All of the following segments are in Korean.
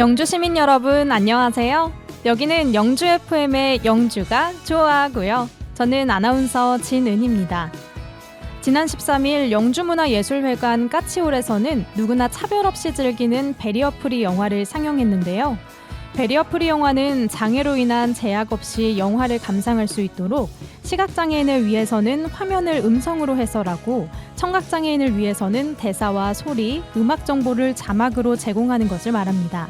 영주 시민 여러분 안녕하세요. 여기는 영주 FM의 영주가 좋아하고요. 저는 아나운서 진은입니다. 지난 13일 영주문화예술회관 까치홀에서는 누구나 차별 없이 즐기는 베리어프리 영화를 상영했는데요. 베리어프리 영화는 장애로 인한 제약 없이 영화를 감상할 수 있도록 시각장애인을 위해서는 화면을 음성으로 해설하고 청각장애인을 위해서는 대사와 소리, 음악 정보를 자막으로 제공하는 것을 말합니다.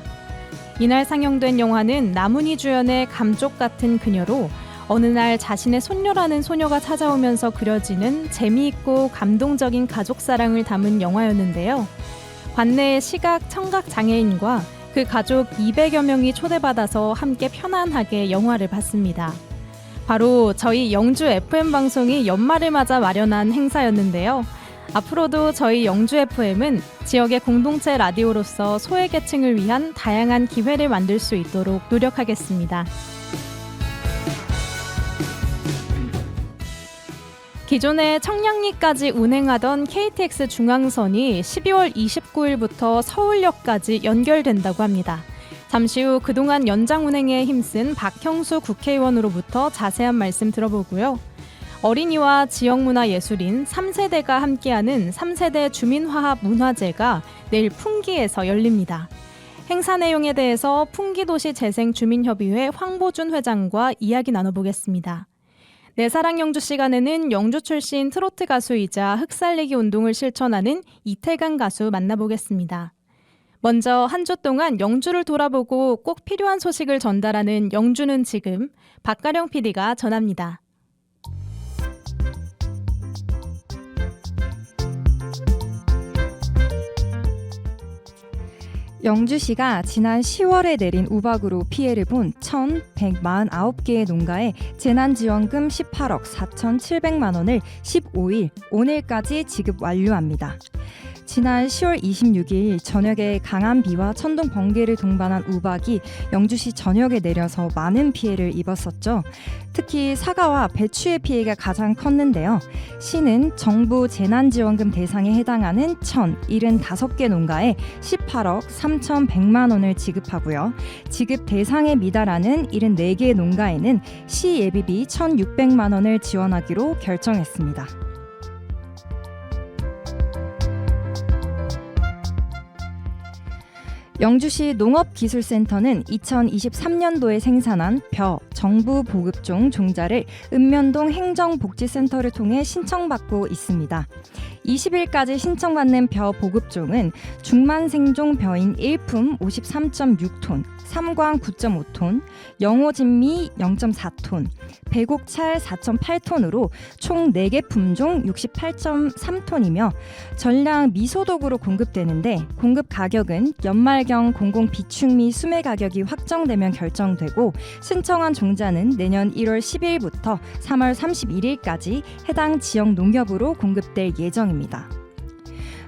이날 상영된 영화는 나문희 주연의 감쪽 같은 그녀로 어느 날 자신의 손녀라는 소녀가 찾아오면서 그려지는 재미있고 감동적인 가족사랑을 담은 영화였는데요. 관내의 시각, 청각 장애인과 그 가족 200여 명이 초대받아서 함께 편안하게 영화를 봤습니다. 바로 저희 영주 FM 방송이 연말을 맞아 마련한 행사였는데요. 앞으로도 저희 영주 FM은 지역의 공동체 라디오로서 소외계층을 위한 다양한 기회를 만들 수 있도록 노력하겠습니다. 기존에 청량리까지 운행하던 KTX 중앙선이 12월 29일부터 서울역까지 연결된다고 합니다. 잠시 후 그동안 연장 운행에 힘쓴 박형수 국회의원으로부터 자세한 말씀 들어보고요. 어린이와 지역문화예술인 3세대가 함께하는 3세대 주민화합 문화제가 내일 풍기에서 열립니다. 행사 내용에 대해서 풍기도시재생주민협의회 황보준 회장과 이야기 나눠보겠습니다. 내 사랑 영주 시간에는 영주 출신 트로트 가수이자 흑살리기 운동을 실천하는 이태강 가수 만나보겠습니다. 먼저 한 주 동안 영주를 돌아보고 꼭 필요한 소식을 전달하는 영주는 지금 박가령 PD가 전합니다. 영주시가 지난 10월에 내린 우박으로 피해를 본 1,149개의 농가에 재난지원금 18억 4,700만 원을 15일 오늘까지 지급 완료합니다. 지난 10월 26일 저녁에 강한 비와 천둥 번개를 동반한 우박이 영주시 전역에 내려서 많은 피해를 입었었죠. 특히 사과와 배추의 피해가 가장 컸는데요. 시는 정부 재난지원금 대상에 해당하는 1,075개 농가에 18억 3,100만 원을 지급하고요. 지급 대상에 미달하는 74개 농가에는 시 예비비 1,600만 원을 지원하기로 결정했습니다. 영주시 농업기술센터는 2023년도에 생산한 벼, 정부 보급종 종자를 읍면동 행정복지센터를 통해 신청받고 있습니다. 20일까지 신청받는 벼 보급종은 중만생종 벼인 1품 53.6톤, 삼광 9.5톤, 영호진미 0.4톤, 배곡찰 4.8톤으로 총 4개 품종 68.3톤이며 전량 미소독으로 공급되는데 공급 가격은 연말경 공공비축미 수매 가격이 확정되면 결정되고 신청한 종자는 내년 1월 10일부터 3월 31일까지 해당 지역 농협으로 공급될 예정입니다.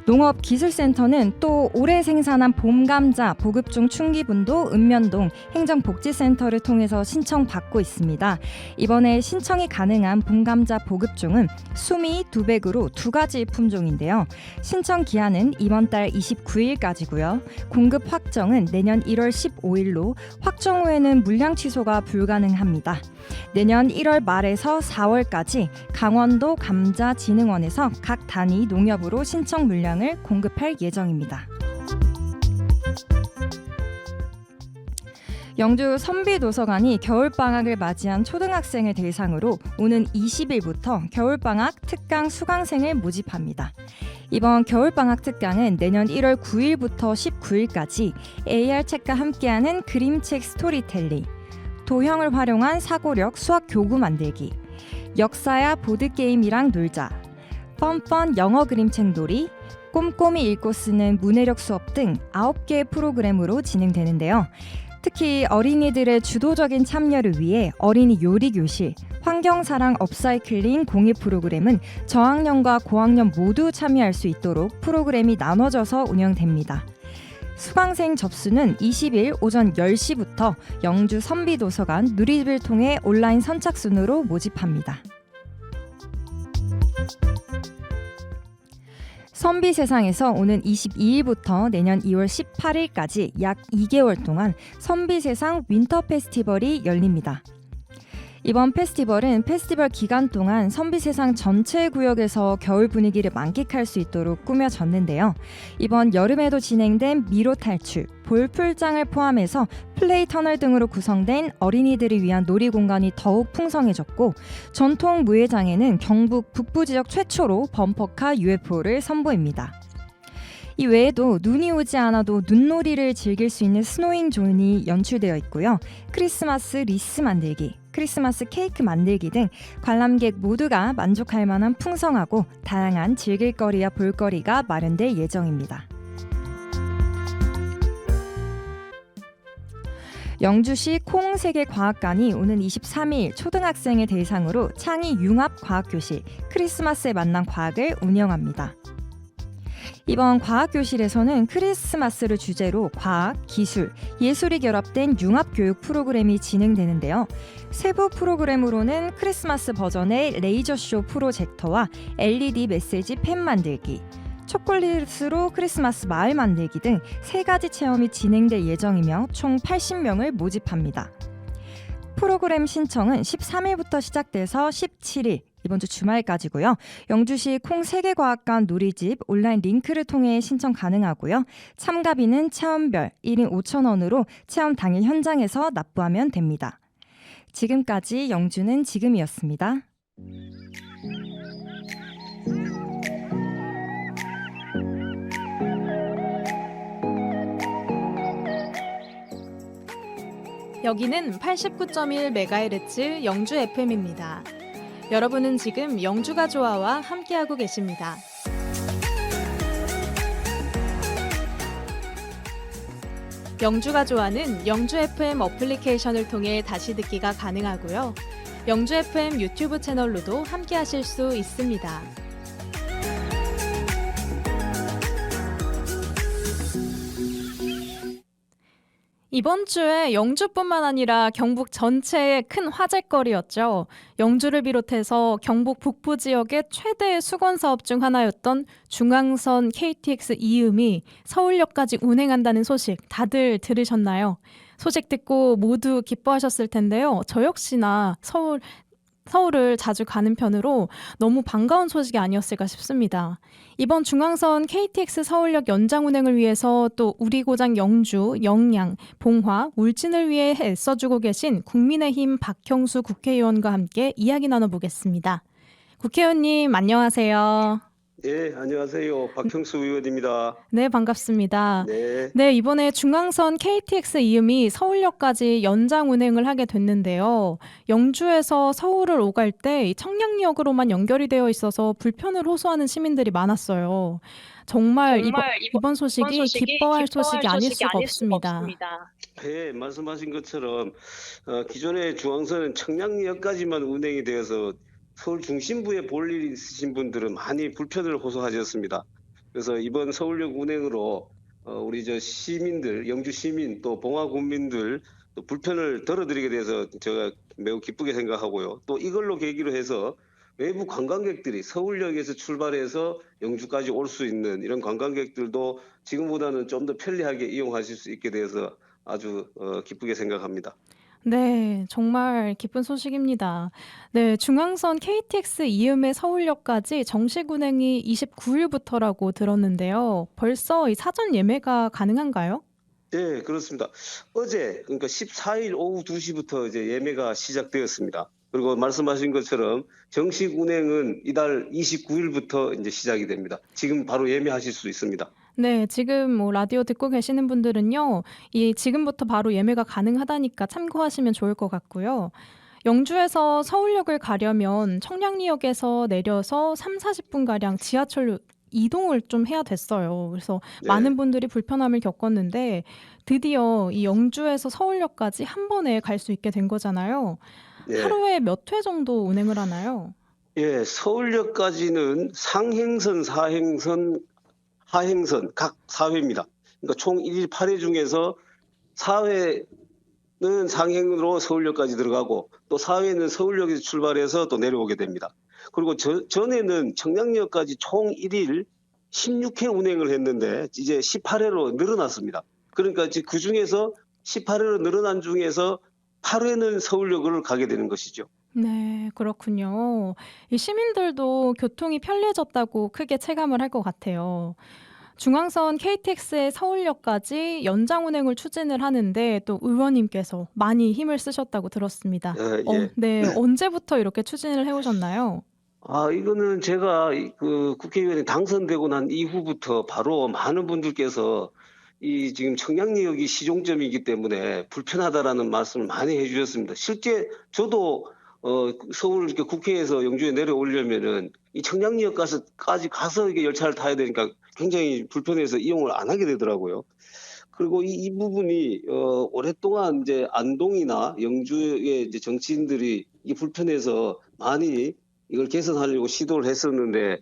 농업기술센터는 또 올해 생산한 봄감자 보급종 충기분도 읍면동 행정복지센터를 통해서 신청받고 있습니다. 이번에 신청이 가능한 봄감자 보급종은 수미, 두백으로 2가지 품종인데요. 신청 기한은 이번 달 29일까지고요. 공급 확정은 내년 1월 15일로 확정 후에는 물량 취소가 불가능합니다. 내년 1월 말에서 4월까지 강원도 감자진흥원에서 각 단위 농협으로 신청 물량을 공급할 예정입니다. 영주 선비도서관이 겨울방학을 맞이한 초등학생을 대상으로 오는 20일부터 겨울방학 특강 수강생을 모집합니다. 이번 겨울방학 특강은 내년 1월 9일부터 19일까지 AR책과 함께하는 그림책 스토리텔링, 도형을 활용한 사고력 수학 교구 만들기, 역사야 보드게임이랑 놀자, 뻔뻔 영어 그림책 놀이, 꼼꼼히 읽고 쓰는 문해력 수업 등 9개의 프로그램으로 진행되는데요. 특히 어린이들의 주도적인 참여를 위해 어린이 요리교실, 환경사랑 업사이클링 공예 프로그램은 저학년과 고학년 모두 참여할 수 있도록 프로그램이 나눠져서 운영됩니다. 수강생 접수는 20일 오전 10시부터 영주 선비도서관 누리집을 통해 온라인 선착순으로 모집합니다. 선비세상에서 오는 22일부터 내년 2월 18일까지 약 2개월 동안 선비세상 윈터 페스티벌이 열립니다. 이번 페스티벌은 페스티벌 기간 동안 선비세상 전체 구역에서 겨울 분위기를 만끽할 수 있도록 꾸며졌는데요. 이번 여름에도 진행된 미로 탈출, 볼풀장을 포함해서 플레이 터널 등으로 구성된 어린이들을 위한 놀이공간이 더욱 풍성해졌고, 전통 무예장에는 경북 북부 지역 최초로 범퍼카 UFO를 선보입니다. 이 외에도 눈이 오지 않아도 눈놀이를 즐길 수 있는 스노잉 존이 연출되어 있고요. 크리스마스 리스 만들기, 크리스마스 케이크 만들기 등 관람객 모두가 만족할 만한 풍성하고 다양한 즐길거리와 볼거리가 마련될 예정입니다. 영주시 콩세계과학관이 오는 23일 초등학생을 대상으로 창의 융합과학교실 크리스마스에 만난 과학을 운영합니다. 이번 과학교실에서는 크리스마스를 주제로 과학, 기술, 예술이 결합된 융합교육 프로그램이 진행되는데요. 세부 프로그램으로는 크리스마스 버전의 레이저쇼 프로젝터와 LED 메시지 펜 만들기, 초콜릿으로 크리스마스 마을 만들기 등 3가지 체험이 진행될 예정이며 총 80명을 모집합니다. 프로그램 신청은 13일부터 시작돼서 17일, 이번 주 주말까지고요. 영주시 콩세계과학관 놀이집 온라인 링크를 통해 신청 가능하고요. 참가비는 체험별 1인 5,000원으로 체험 당일 현장에서 납부하면 됩니다. 지금까지 영주는 지금이었습니다. 여기는 89.1MHz 영주 FM입니다. 여러분은 지금 영주가 좋아와 함께하고 계십니다. 영주가 좋아는 영주 FM 어플리케이션을 통해 다시 듣기가 가능하고요. 영주 FM 유튜브 채널로도 함께하실 수 있습니다. 이번 주에 영주뿐만 아니라 경북 전체의 큰 화제거리였죠. 영주를 비롯해서 경북 북부 지역의 최대 수건 사업 중 하나였던 중앙선 KTX 이음이 서울역까지 운행한다는 소식 다들 들으셨나요? 소식 듣고 모두 기뻐하셨을 텐데요. 저 역시나 서울을 자주 가는 편으로 너무 반가운 소식이 아니었을까 싶습니다. 이번 중앙선 KTX 서울역 연장 운행을 위해서 또 우리 고장 영주, 영양, 봉화, 울진을 위해 애써주고 계신 국민의힘 박형수 국회의원과 함께 이야기 나눠보겠습니다. 국회의원님 안녕하세요. 네, 안녕하세요. 박형수 의원입니다. 네, 반갑습니다. 네, 네, 이번에 중앙선 KTX 이음이 서울역까지 연장 운행을 하게 됐는데요. 영주에서 서울을 오갈 때 청량역으로만 연결이 되어 있어서 불편을 호소하는 시민들이 많았어요. 정말 이번 소식이 기뻐할 소식이 아닐 수가 없습니다. 네, 말씀하신 것처럼 기존의 중앙선은 청량역까지만 운행이 되어서 서울 중심부에 볼 일이 있으신 분들은 많이 불편을 호소하셨습니다. 그래서 이번 서울역 운행으로 우리 시민들, 영주 시민 또 봉화 군민들 또 불편을 덜어드리게 돼서 제가 매우 기쁘게 생각하고요. 또 이걸로 계기로 해서 외부 관광객들이 서울역에서 출발해서 영주까지 올 수 있는 이런 관광객들도 지금보다는 좀 더 편리하게 이용하실 수 있게 돼서 아주 기쁘게 생각합니다. 네, 정말 기쁜 소식입니다. 네, 중앙선 KTX 이음의 서울역까지 정식 운행이 29일부터라고 들었는데요. 벌써 이 사전 예매가 가능한가요? 네, 그렇습니다. 어제 그러니까 14일 오후 2시부터 이제 예매가 시작되었습니다. 그리고 말씀하신 것처럼 정식 운행은 이달 29일부터 이제 시작이 됩니다. 지금 바로 예매하실 수 있습니다. 네, 지금 라디오 듣고 계시는 분들은요, 지금부터 바로 예매가 가능하다니까 참고하시면 좋을 것 같고요. 영주에서 서울역을 가려면 청량리역에서 내려서 30-40분가량 지하철로 이동을 좀 해야 됐어요. 그래서 네. 많은 분들이 불편함을 겪었는데 드디어 이 영주에서 서울역까지 한 번에 갈 수 있게 된 거잖아요. 네. 하루에 몇 회 정도 운행을 하나요? 예, 서울역까지는 상행선, 사행선, 하행선 각 4회입니다. 그러니까 총 1일 8회 중에서 4회는 상행으로 서울역까지 들어가고 또 4회는 서울역에서 출발해서 또 내려오게 됩니다. 그리고 전에는 청량역까지 총 1일 16회 운행을 했는데 이제 18회로 늘어났습니다. 그러니까 그 중에서 18회로 늘어난 중에서 8회는 서울역을 가게 되는 것이죠. 네, 그렇군요. 이 시민들도 교통이 편리해졌다고 크게 체감을 할 것 같아요. 중앙선 KTX의 서울역까지 연장 운행을 추진을 하는데 또 의원님께서 많이 힘을 쓰셨다고 들었습니다. 예. 네, 언제부터 이렇게 추진을 해오셨나요? 이거는 제가 그 국회의원이 당선되고 난 이후부터 바로 많은 분들께서 이 지금 청량리역이 시종점이기 때문에 불편하다라는 말씀을 많이 해주셨습니다. 실제 저도 서울 이렇게 국회에서 영주에 내려오려면은 이 청량리역까지 가서 이게 열차를 타야 되니까 굉장히 불편해서 이용을 안 하게 되더라고요. 그리고 이 부분이 오랫동안 이제 안동이나 영주의 이제 정치인들이 이게 불편해서 많이 이걸 개선하려고 시도를 했었는데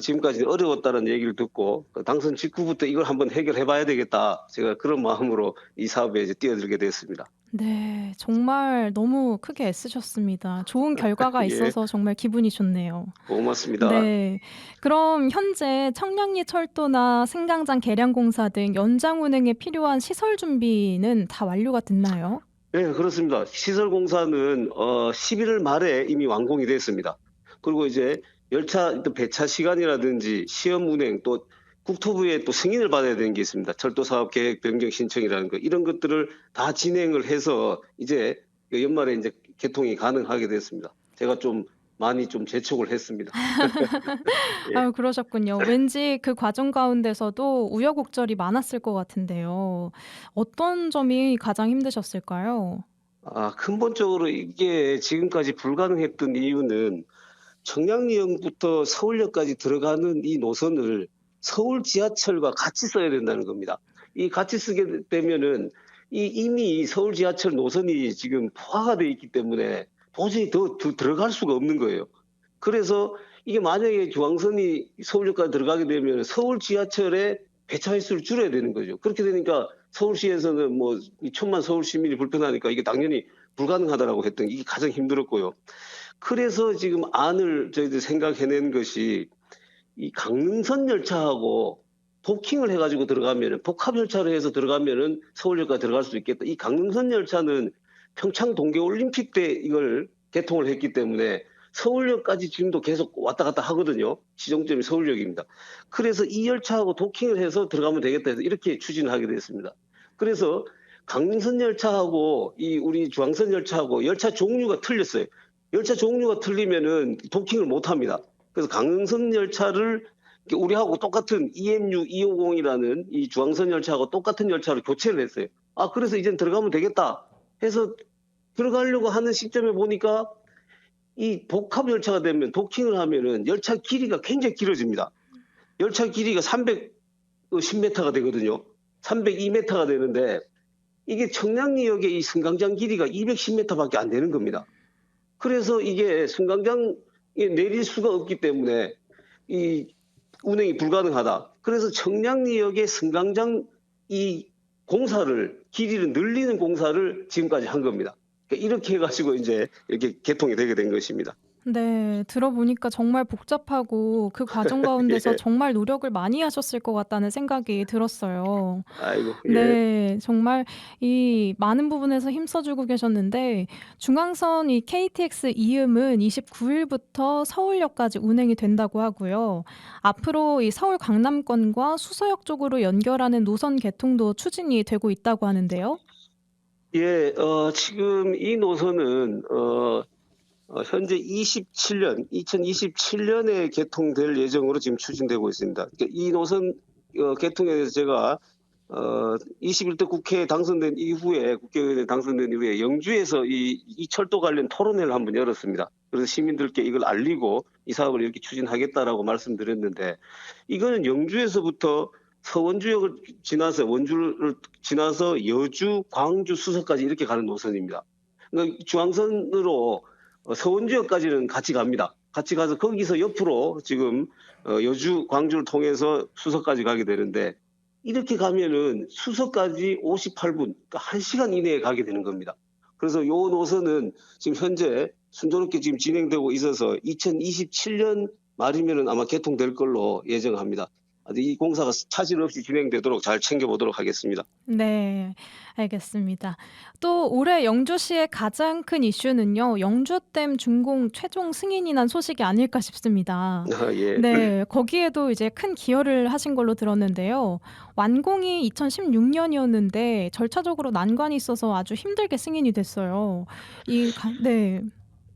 지금까지 어려웠다는 얘기를 듣고 당선 직후부터 이걸 한번 해결해 봐야 되겠다. 제가 그런 마음으로 이 사업에 이제 뛰어들게 됐습니다. 네, 정말 너무 크게 애쓰셨습니다. 좋은 결과가 예, 있어서 정말 기분이 좋네요. 고맙습니다. 네. 그럼 현재 청량리 철도나 승강장 개량 공사 등 연장 운행에 필요한 시설 준비는 다 완료가 됐나요? 네, 그렇습니다. 시설 공사는 11월 말에 이미 완공이 됐습니다. 그리고 이제 열차 또 배차 시간이라든지 시험 운행 또 국토부에 또 승인을 받아야 되는 게 있습니다. 철도 사업 계획 변경 신청이라는 거 이런 것들을 다 진행을 해서 이제 연말에 이제 개통이 가능하게 됐습니다. 제가 좀 많이 좀 재촉을 했습니다. 예. 아유, 그러셨군요. 왠지 그 과정 가운데서도 우여곡절이 많았을 것 같은데요. 어떤 점이 가장 힘드셨을까요? 근본적으로 이게 지금까지 불가능했던 이유는 청량리역부터 서울역까지 들어가는 이 노선을 서울 지하철과 같이 써야 된다는 겁니다. 이 같이 쓰게 되면은 이미 서울 지하철 노선이 지금 포화가 돼 있기 때문에 도저히 더 들어갈 수가 없는 거예요. 그래서 이게 만약에 중앙선이 서울역까지 들어가게 되면 서울 지하철의 배차 횟수를 줄여야 되는 거죠. 그렇게 되니까 서울시에서는 뭐 2천만 서울 시민이 불편하니까 이게 당연히 불가능하다라고 했던 게 이게 가장 힘들었고요. 그래서 지금 안을 저희들 생각해낸 것이 이 강릉선 열차하고 도킹을 해가지고 들어가면은 복합 열차로 해서 들어가면은 서울역까지 들어갈 수 있겠다. 이 강릉선 열차는 평창 동계올림픽 때 이걸 개통을 했기 때문에 서울역까지 지금도 계속 왔다 갔다 하거든요. 시정점이 서울역입니다. 그래서 이 열차하고 도킹을 해서 들어가면 되겠다 해서 이렇게 추진하게 됐습니다. 그래서 강릉선 열차하고 이 우리 중앙선 열차하고 열차 종류가 틀렸어요. 열차 종류가 틀리면은 도킹을 못 합니다. 그래서 강릉선 열차를 우리하고 똑같은 EMU 250이라는 이 중앙선 열차하고 똑같은 열차를 교체를 했어요. 그래서 이젠 들어가면 되겠다 해서 들어가려고 하는 시점에 보니까 이 복합 열차가 되면 도킹을 하면은 열차 길이가 굉장히 길어집니다. 열차 길이가 310m가 되거든요. 302m가 되는데 이게 청량리역의 이 승강장 길이가 210m밖에 안 되는 겁니다. 그래서 이게 승강장에 내릴 수가 없기 때문에 이 운행이 불가능하다. 그래서 청량리역의 승강장 이 공사를 길이를 늘리는 공사를 지금까지 한 겁니다. 그러니까 이렇게 해가지고 이제 이렇게 개통이 되게 된 것입니다. 네, 들어보니까 정말 복잡하고 그 과정 가운데서 예. 정말 노력을 많이 하셨을 것 같다는 생각이 들었어요. 아이고, 예. 네, 정말 이 많은 부분에서 힘써주고 계셨는데 중앙선 이 KTX 이음은 29일부터 서울역까지 운행이 된다고 하고요. 앞으로 이 서울 강남권과 수서역 쪽으로 연결하는 노선 개통도 추진이 되고 있다고 하는데요. 예, 지금 이 노선은 현재 2027년에 개통될 예정으로 지금 추진되고 있습니다. 그러니까 이 노선 개통에 대해서 제가 21대 국회에 당선된 이후에 국회의원에 당선된 이후에 영주에서 이 철도 관련 토론회를 한번 열었습니다. 그래서 시민들께 이걸 알리고 이 사업을 이렇게 추진하겠다라고 말씀드렸는데 이거는 영주에서부터 서원주역을 지나서 원주를 지나서 여주, 광주, 수서까지 이렇게 가는 노선입니다. 그러니까 중앙선으로 서원주역까지는 같이 갑니다. 같이 가서 거기서 옆으로 지금 여주, 광주를 통해서 수서까지 가게 되는데 이렇게 가면은 수서까지 58분, 그러니까 1시간 이내에 가게 되는 겁니다. 그래서 이 노선은 지금 현재 순조롭게 지금 진행되고 있어서 2027년 말이면은 아마 개통될 걸로 예정합니다. 이 공사가 차질 없이 진행되도록 잘 챙겨보도록 하겠습니다. 네, 알겠습니다. 또 올해 영주시의 가장 큰 이슈는요, 영주댐 준공 최종 승인이 난 소식이 아닐까 싶습니다. 예. 네, 거기에도 이제 큰 기여를 하신 걸로 들었는데요. 완공이 2016년이었는데 절차적으로 난관이 있어서 아주 힘들게 승인이 됐어요. 네,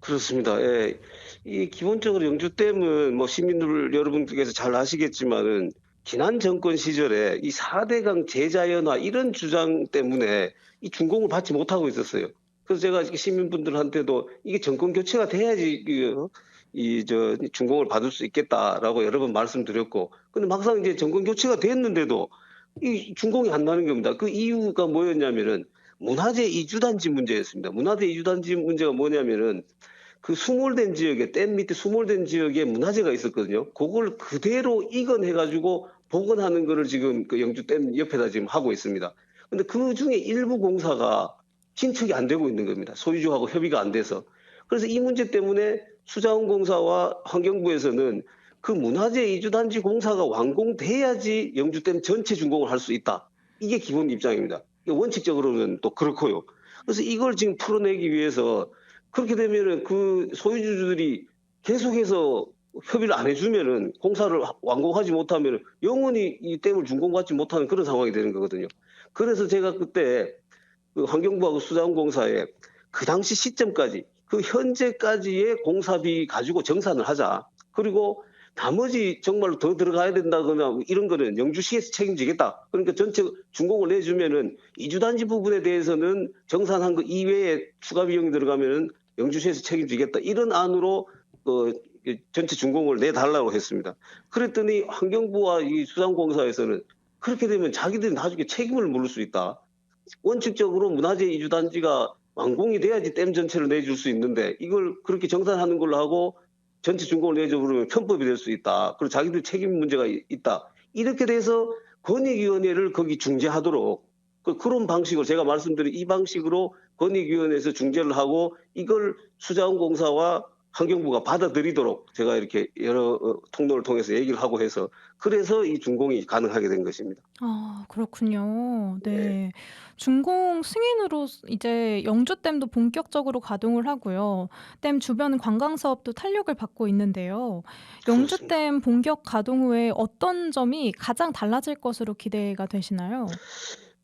그렇습니다. 예. 이 기본적으로 영주댐은 뭐 시민들 여러분께서 잘 아시겠지만은 지난 정권 시절에 이 4대강 제자연화 이런 주장 때문에 이 준공을 받지 못하고 있었어요. 그래서 제가 시민분들한테도 이게 정권 교체가 돼야지 준공을 받을 수 있겠다라고 여러 번 말씀드렸고, 근데 막상 이제 정권 교체가 됐는데도 이 준공이 안 나는 겁니다. 그 이유가 뭐였냐면은 문화재 이주단지 문제였습니다. 문화재 이주단지 문제가 뭐냐면은 그 수몰된 지역에, 댐 밑에 수몰된 지역에 문화재가 있었거든요. 그걸 그대로 이건해가지고 복원하는 거를 지금 그 영주댐 옆에다 지금 하고 있습니다. 근데 그 중에 일부 공사가 신축이 안 되고 있는 겁니다. 소유주하고 협의가 안 돼서. 그래서 이 문제 때문에 수자원공사와 환경부에서는 그 문화재 이주단지 공사가 완공돼야지 영주댐 전체 준공을 할 수 있다. 이게 기본 입장입니다. 원칙적으로는 또 그렇고요. 그래서 이걸 지금 풀어내기 위해서 그렇게 되면은 그 소유주들이 계속해서 협의를 안 해주면은 공사를 완공하지 못하면은 영원히 이 댐을 준공받지 못하는 그런 상황이 되는 거거든요. 그래서 제가 그때 그 환경부하고 수자원공사에 그 당시 시점까지 그 현재까지의 공사비 가지고 정산을 하자. 그리고 나머지 정말로 더 들어가야 된다거나 이런 거는 영주시에서 책임지겠다. 그러니까 전체 준공을 내주면은 이주단지 부분에 대해서는 정산한 거 이외에 추가 비용이 들어가면은 영주시에서 책임지겠다. 이런 안으로 전체 준공을 내달라고 했습니다. 그랬더니 환경부와 이 수자원공사에서는 그렇게 되면 자기들이 나중에 책임을 물을 수 있다. 원칙적으로 문화재 이주단지가 완공이 돼야지 댐 전체를 내줄 수 있는데 이걸 그렇게 정산하는 걸로 하고 전체 준공을 내줘 그러면 편법이 될 수 있다. 그리고 자기들 책임 문제가 있다. 이렇게 돼서 권익위원회를 거기 중재하도록 그런 방식으로 제가 말씀드린 이 방식으로 권익위원회에서 중재를 하고 이걸 수자원공사와 환경부가 받아들이도록 제가 이렇게 여러 통로를 통해서 얘기를 하고 해서 그래서 이 준공이 가능하게 된 것입니다. 아, 그렇군요. 네. 준공 승인으로 이제 영주댐도 본격적으로 가동을 하고요. 댐 주변 관광 사업도 탄력을 받고 있는데요. 영주댐 본격 가동 후에 어떤 점이 가장 달라질 것으로 기대가 되시나요?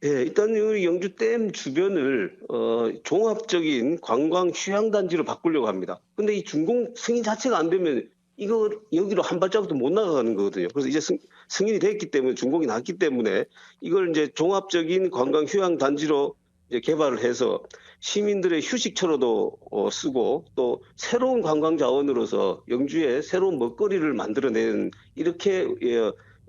예, 일단 우리 영주댐 주변을 종합적인 관광 휴양단지로 바꾸려고 합니다. 근데 이 준공 승인 자체가 안 되면 이거 여기로 한 발자국도 못 나가는 거거든요. 그래서 이제 승인이 됐기 때문에 준공이 났기 때문에 이걸 이제 종합적인 관광 휴양단지로 이제 개발을 해서 시민들의 휴식처로도 쓰고 또 새로운 관광 자원으로서 영주에 새로운 먹거리를 만들어내는 이렇게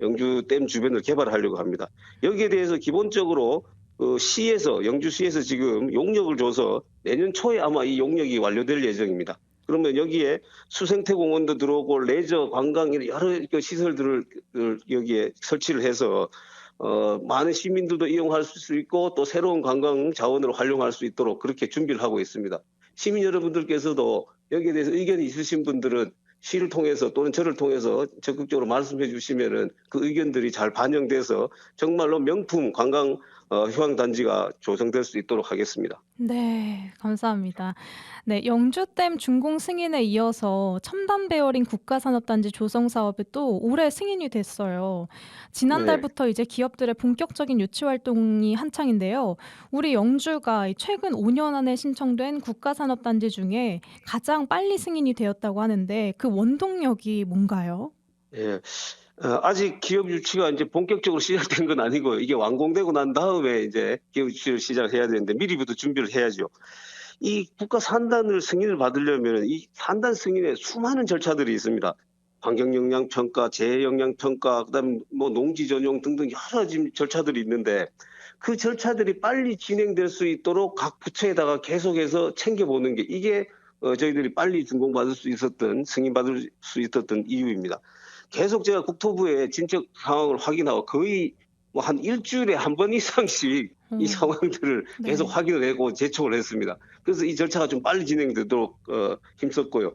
영주댐 주변을 개발하려고 합니다. 여기에 대해서 기본적으로 영주시에서 지금 용역을 줘서 내년 초에 아마 이 용역이 완료될 예정입니다. 그러면 여기에 수생태공원도 들어오고 레저, 관광 이런 여러 시설들을 여기에 설치를 해서 많은 시민들도 이용할 수 있고 또 새로운 관광 자원으로 활용할 수 있도록 그렇게 준비를 하고 있습니다. 시민 여러분들께서도 여기에 대해서 의견이 있으신 분들은 시를 통해서 또는 저를 통해서 적극적으로 말씀해 주시면은 그 의견들이 잘 반영돼서 정말로 명품 관광 휴양단지가 조성될 수 있도록 하겠습니다. 네, 감사합니다. 네, 영주댐 준공 승인에 이어서 첨단 베어링 국가산업단지 조성 사업이 또 올해 승인이 됐어요. 지난달부터 이제 기업들의 본격적인 유치 활동이 한창인데요. 우리 영주가 최근 5년 안에 신청된 국가산업단지 중에 가장 빨리 승인이 되었다고 하는데 그 원동력이 뭔가요? 예. 아직 기업 유치가 이제 본격적으로 시작된 건 아니고요. 이게 완공되고 난 다음에 이제 기업 유치를 시작해야 되는데 미리부터 준비를 해야죠. 이 국가 산단을 승인을 받으려면 이 산단 승인에 수많은 절차들이 있습니다. 환경 영향 평가, 재해 영향 평가, 그다음 뭐 농지 전용 등등 여러 지금 절차들이 있는데 그 절차들이 빨리 진행될 수 있도록 각 부처에다가 계속해서 챙겨보는 게 이게 저희들이 빨리 준공받을 수 있었던 승인받을 수 있었던 이유입니다. 계속 제가 국토부에 진척 상황을 확인하고 거의 뭐 한 일주일에 한 번 이상씩 이 상황들을 네. 계속 확인을 하고 재촉을 했습니다. 그래서 이 절차가 좀 빨리 진행되도록 힘썼고요.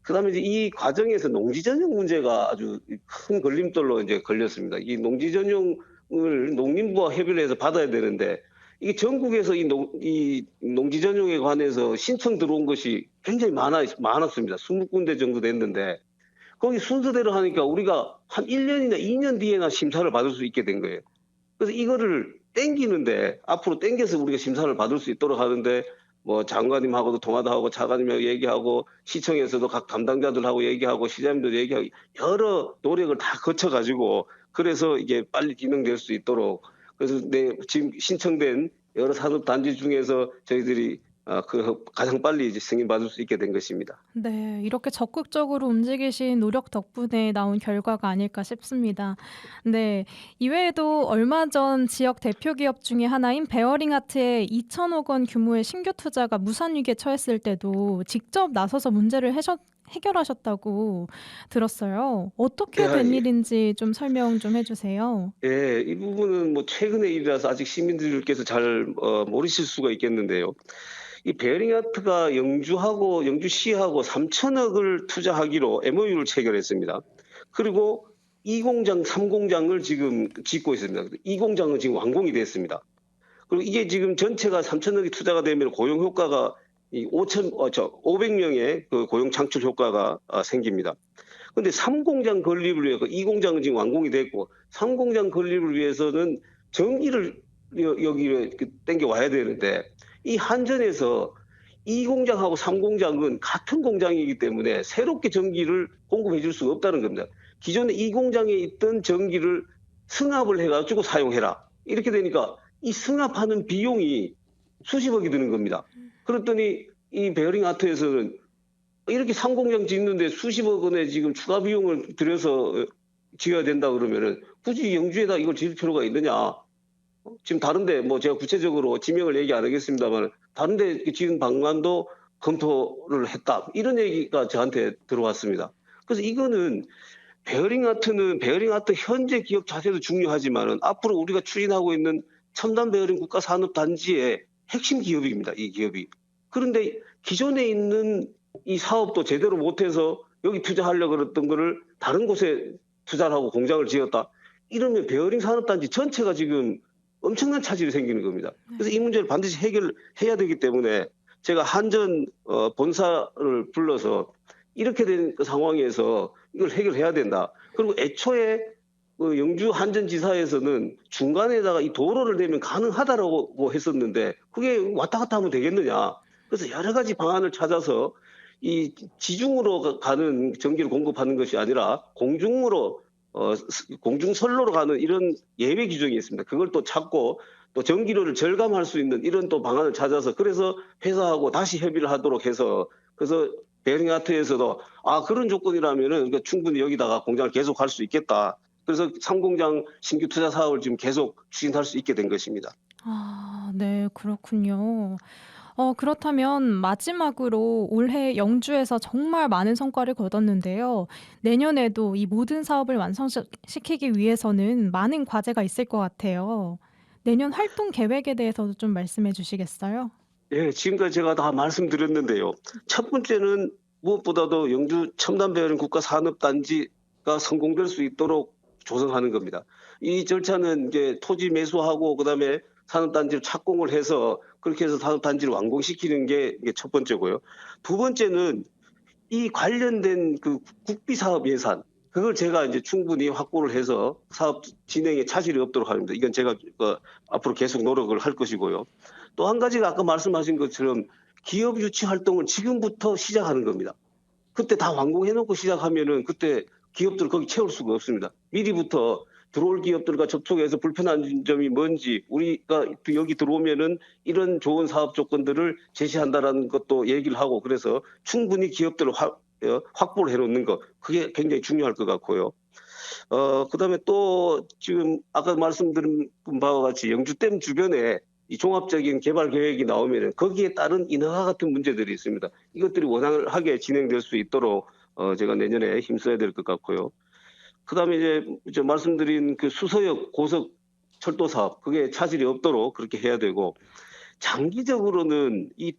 그다음에 이제 이 과정에서 농지 전용 문제가 아주 큰 걸림돌로 이제 걸렸습니다. 이 농지 전용을 농림부와 협의를 해서 받아야 되는데 이게 전국에서 이 농지 전용에 관해서 신청 들어온 것이 굉장히 많았습니다. 20군데 정도 됐는데 거기 순서대로 하니까 우리가 한 1년이나 2년 뒤에나 심사를 받을 수 있게 된 거예요. 그래서 이거를 땡기는데 앞으로 땡겨서 우리가 심사를 받을 수 있도록 하는데 뭐 장관님하고도 통화도 하고 차관님하고 얘기하고 시청에서도 각 담당자들하고 얘기하고 시장님도 얘기하고 여러 노력을 다 거쳐가지고 그래서 이게 빨리 진행될 수 있도록 그래서 지금 신청된 여러 산업단지 중에서 저희들이 가장 빨리 이제 승인받을 수 있게 된 것입니다. 네, 이렇게 적극적으로 움직이신 노력 덕분에 나온 결과가 아닐까 싶습니다. 네, 이외에도 얼마 전 지역 대표 기업 중에 하나인 베어링 아트에 2천억 원 규모의 신규 투자가 무산 위기에 처했을 때도 직접 나서서 문제를 해결하셨다고 들었어요. 어떻게 된 예. 일인지 좀 설명 좀 해주세요. 예, 이 부분은 뭐 최근의 일이라서 아직 시민들께서 잘 모르실 수가 있겠는데요. 이 베어링 아트가 영주시하고 3천억을 투자하기로 MOU를 체결했습니다. 그리고 2공장, 3공장을 지금 짓고 있습니다. 이 공장은 지금 완공이 됐습니다. 그리고 이게 지금 전체가 3천억이 투자가 되면 고용 효과가 500명의 그 고용 창출 효과가 생깁니다. 근데 3공장 건립을 위해서 2공장은 지금 완공이 됐고 3공장 건립을 위해서는 전기를 여기를 땡겨 와야 되는데 이 한전에서 2공장하고 3공장은 같은 공장이기 때문에 새롭게 전기를 공급해 줄 수가 없다는 겁니다. 기존에 2공장에 있던 전기를 승합을 해가지고 사용해라. 이렇게 되니까 이 승합하는 비용이 수십억이 드는 겁니다. 그랬더니 이 베어링 아트에서는 이렇게 3공장 짓는데 수십억 원의 지금 추가 비용을 들여서 지어야 된다 그러면은 굳이 영주에다 이걸 지을 필요가 있느냐. 지금 다른데 뭐 제가 구체적으로 지명을 얘기 안 하겠습니다만 다른데 지은 방안도 검토를 했다. 이런 얘기가 저한테 들어왔습니다. 그래서 이거는 베어링 아트 현재 기업 자체도 중요하지만은 앞으로 우리가 추진하고 있는 첨단 베어링 국가산업단지의 핵심 기업입니다. 이 기업이. 그런데 기존에 있는 이 사업도 제대로 못해서 여기 투자하려고 그랬던 거를 다른 곳에 투자를 하고 공장을 지었다. 이러면 베어링 산업단지 전체가 지금 엄청난 차질이 생기는 겁니다. 그래서 이 문제를 반드시 해결해야 되기 때문에 제가 한전 본사를 불러서 이렇게 된 상황에서 이걸 해결해야 된다. 그리고 애초에 영주 한전지사에서는 중간에다가 이 도로를 내면 가능하다라고 했었는데 그게 왔다 갔다 하면 되겠느냐. 그래서 여러 가지 방안을 찾아서 이 지중으로 가는 전기를 공급하는 것이 아니라 공중선로로 가는 이런 예외 규정이 있습니다. 그걸 또 찾고 또 전기료를 절감할 수 있는 이런 또 방안을 찾아서 그래서 회사하고 다시 협의를 하도록 해서 그래서 베어링 아트에서도 그런 조건이라면은 그러니까 충분히 여기다가 공장을 계속할 수 있겠다. 그래서 3공장 신규 투자 사업을 지금 계속 추진할 수 있게 된 것입니다. 네, 그렇군요. 그렇다면 마지막으로 올해 영주에서 정말 많은 성과를 거뒀는데요. 내년에도 이 모든 사업을 완성시키기 위해서는 많은 과제가 있을 것 같아요. 내년 활동 계획에 대해서도 좀 말씀해 주시겠어요? 예, 지금까지 제가 다 말씀드렸는데요. 첫 번째는 무엇보다도 영주 첨단 베어링 국가산업단지가 성공될 수 있도록 조성하는 겁니다. 이 절차는 이제 토지 매수하고 그다음에 산업단지를 착공을 해서 그렇게 해서 산업단지를 완공시키는 게 첫 번째고요. 두 번째는 이 관련된 그 국비사업 예산 그걸 제가 이제 충분히 확보를 해서 사업 진행에 차질이 없도록 합니다. 이건 제가 앞으로 계속 노력을 할 것이고요. 또 한 가지가 아까 말씀하신 것처럼 기업 유치 활동을 지금부터 시작하는 겁니다. 그때 다 완공해놓고 시작하면은 그때 기업들 거기 채울 수가 없습니다. 미리부터 들어올 기업들과 접촉해서 불편한 점이 뭔지 우리가 여기 들어오면은 이런 좋은 사업 조건들을 제시한다라는 것도 얘기를 하고 그래서 충분히 기업들을 확보를 해놓는 것 그게 굉장히 중요할 것 같고요. 그다음에 또 지금 아까 말씀드린 바와 같이 영주댐 주변에 이 종합적인 개발 계획이 나오면은 거기에 따른 인허가 같은 문제들이 있습니다. 이것들이 원활하게 진행될 수 있도록 제가 내년에 힘써야 될 것 같고요. 그다음에 이제 말씀드린 그 수서역 고속 철도 사업 그게 차질이 없도록 그렇게 해야 되고 장기적으로는 이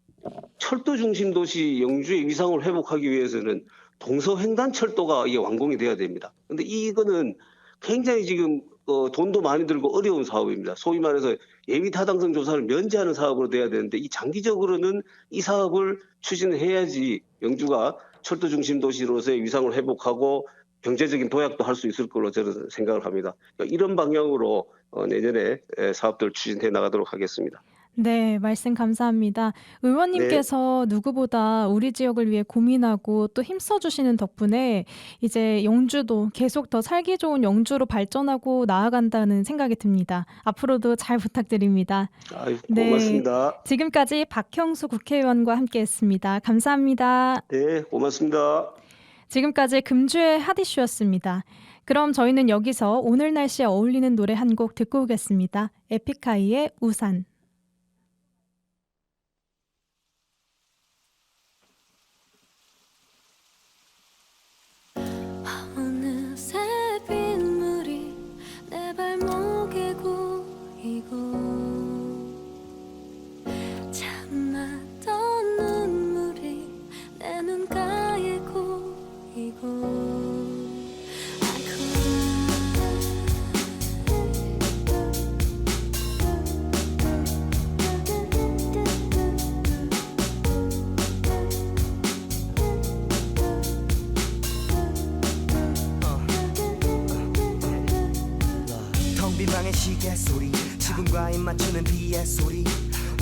철도 중심 도시 영주의 위상을 회복하기 위해서는 동서횡단 철도가 이게 완공이 돼야 됩니다. 근데 이거는 굉장히 지금 돈도 많이 들고 어려운 사업입니다. 소위 말해서 예비 타당성 조사를 면제하는 사업으로 돼야 되는데 이 장기적으로는 이 사업을 추진해야지 영주가 철도 중심 도시로서의 위상을 회복하고 경제적인 도약도 할 수 있을 걸로 저는 생각을 합니다. 그러니까 이런 방향으로 내년에 사업들을 추진해 나가도록 하겠습니다. 네, 말씀 감사합니다. 의원님께서 누구보다 우리 지역을 위해 고민하고 또 힘써주시는 덕분에 이제 영주도 계속 더 살기 좋은 영주로 발전하고 나아간다는 생각이 듭니다. 앞으로도 잘 부탁드립니다. 아유, 네. 고맙습니다. 지금까지 박형수 국회의원과 함께했습니다. 감사합니다. 네, 고맙습니다. 지금까지 금주의 핫이슈였습니다. 그럼 저희는 여기서 오늘 날씨에 어울리는 노래 한 곡 듣고 오겠습니다. 에픽하이의 우산. 어느새 빗물이 내 발목에 고이고 참았던 눈물이 내 눈가에 고이고 방의 시계 소리 지금과 입 맞추는 비의 소리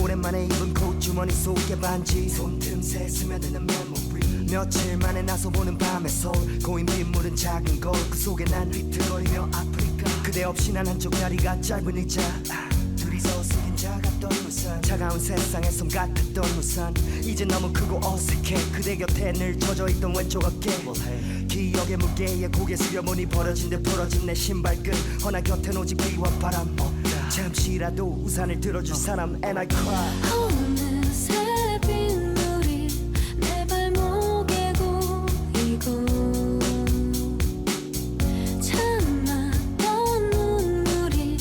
오랜만에 입은 콧주머니 속에 반지 손틈새 스며드는 메모리 며칠 만에 나서 보는 밤의 서울 고인 빗물은 작은 거울 그 속에 난 비틀거리며 아프리카 그대 없이 난 한쪽 다리가 짧은 의자 둘이서 쓰긴 작았던 우산 차가운 세상에 섬 같았던 우산 이제 너무 크고 어색해 그대 곁에 늘 젖어있던 왼쪽 어깨 기억의 무게에 고개 숙여보니 버려진 듯 부러진 내 신발끈 허나 곁엔 오직 비와 바람 잠시라도 우산을 들어줄 사람 And I cry 어느새 빗물이 내 발목에 고이고 참았던 눈물이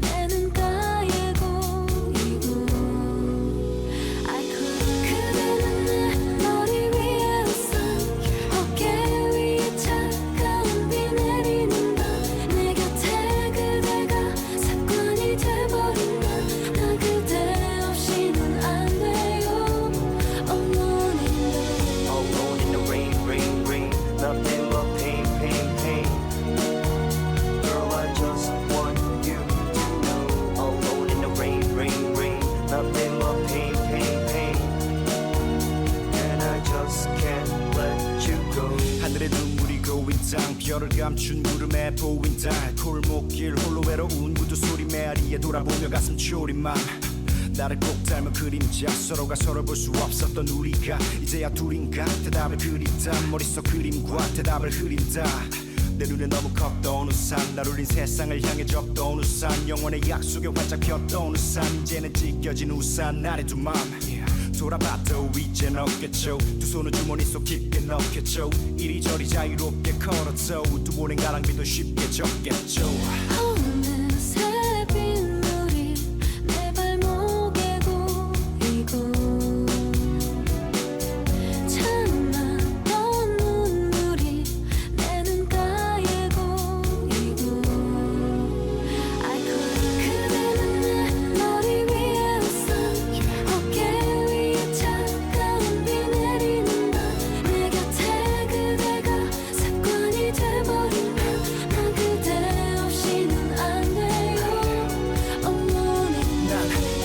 내 눈가에 고이고 I cry 그대는 내 머리 위에 우산 어깨 위에 차가운 비 내리는 밤 내 곁에 그대가 습관이 돼버린 나 그대 없이는 안 돼요 Alone in the rain, rain, rain Nothing but pain, pain, pain Girl, I just want you to know Alone in the rain, rain, rain Nothing but pain, pain, pain And I just can't let you go 하늘에 눈물이 고인 땅 별을 감춘 구름에 보인 달 골목길 홀로 외로운 구두 소리 메아리에 돌아보며 가슴 졸인 맘 나를 꼭 닮은 그림자 서로가 서로 볼 수 없었던 우리가 이제야 둘인가 대답을 그린다 머릿속 그림과 대답을 흐린다 내 눈에 너무 컸던 우산 날 울린 세상을 향해 졌던 우산 영원의 약속에 활짝 폈던 우산 이제는 찢겨진 우산 나의 두 맘 돌아봐도 이젠 없겠죠 두 손을 주머니 속 깊게 넣겠죠 이리저리 자유롭게 걸어도 두 번의 가랑비도 쉽게 적겠죠 어느새 빗물이 내 발목에 고이고 참았던 눈물이 내 눈가에 고이고 I cry 그대는 내 머리 위에 우산 어깨 위에 차가운 비 내리는 밤 내 곁에 그대가 습관이 돼버린 나 그대 없이는 안 돼요 Alone in 난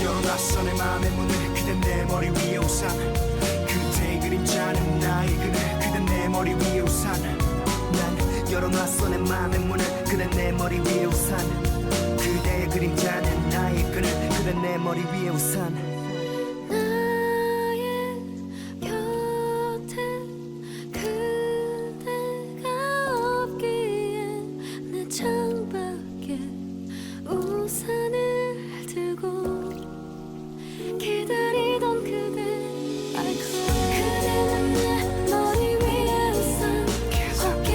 열어놨어 내 맘의 문을 그댄 내 머리 위에 우산 그대의 그림자는 나의 그늘 그댄 내 머리 위에 우산 난 열어놨어 내 맘의 문을 그대 내 머리 위에 우산 그대의 그림자는 나의 끈을 그대 내 머리 위에 우산 나의 곁에 그대가 없기엔 내 창밖에 우산을 들고 기다리던 그대 I cry 그대는 내 머리 위에 우산 어깨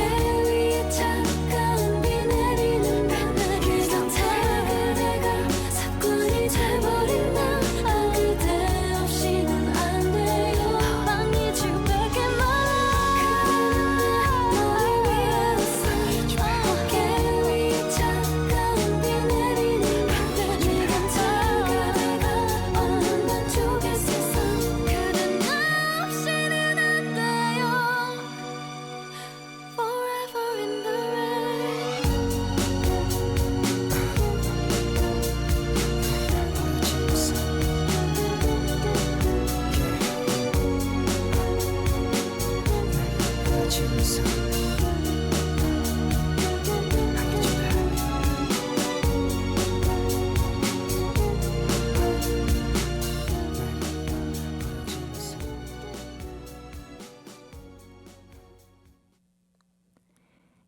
위에 차가운 비 내리는 밤 내 곁에 그대가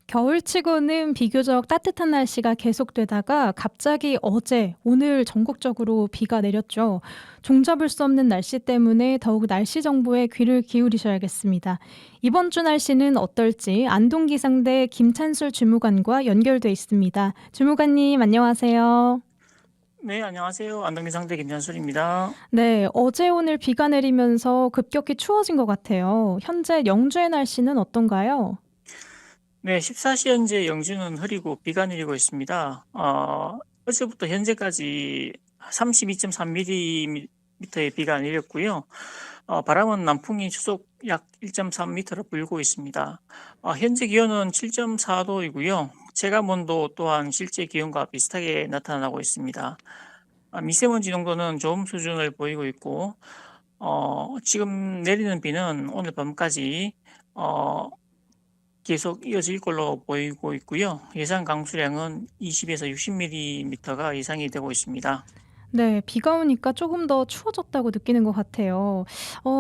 겨울치고는 비교적 따뜻한 날씨가 계속되다가 갑자기 어제, 오늘 전국적으로 비가 내렸죠. 종잡을 수 없는 날씨 때문에 더욱 날씨 정보에 귀를 기울이셔야겠습니다. 이번 주 날씨는 어떨지 안동기상대 김찬술 주무관과 연결돼 있습니다. 주무관님 안녕하세요. 네, 안녕하세요. 안동기상대 김찬술입니다. 네, 어제 오늘 비가 내리면서 급격히 추워진 것 같아요. 현재 영주의 날씨는 어떤가요? 네, 14시 현재 영주는 흐리고 비가 내리고 있습니다. 어제부터 현재까지 32.3mm의 비가 내렸고요. 바람은 남풍이 초속 약 1.3m로 불고 있습니다. 현재 기온은 7.4도이고요. 체감온도 또한 실제 기온과 비슷하게 나타나고 있습니다. 미세먼지 농도는 좋음 수준을 보이고 있고, 지금 내리는 비는 오늘 밤까지 계속 이어질 걸로 보이고 있고요. 예상 강수량은 20에서 60mm가 예상이 되고 있습니다. 네, 비가 오니까 조금 더 추워졌다고 느끼는 것 같아요.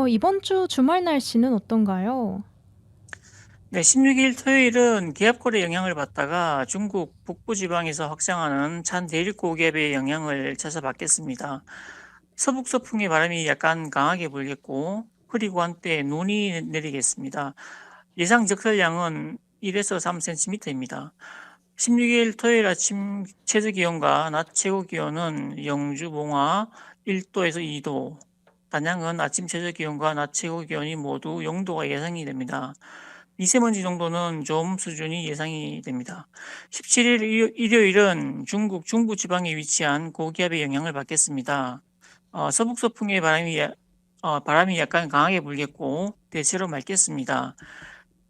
이번 주 주말 날씨는 어떤가요? 네, 16일 토요일은 기압골의 영향을 받다가 중국 북부지방에서 확장하는 찬 대륙고기압의 영향을 찾아받겠습니다. 서북서풍의 바람이 약간 강하게 불겠고 흐리고 한때 눈이 내리겠습니다. 예상 적설량은 1에서 3cm입니다. 16일 토요일 아침 최저 기온과 낮 최고 기온은 영주, 봉화 1도에서 2도, 단양은 아침 최저 기온과 낮 최고 기온이 모두 0도가 예상이 됩니다. 미세먼지 정도는 좀 수준이 예상이 됩니다. 17일 일요일은 중국 중부 지방에 위치한 고기압의 영향을 받겠습니다. 서북서풍의 바람이 약간 강하게 불겠고 대체로 맑겠습니다.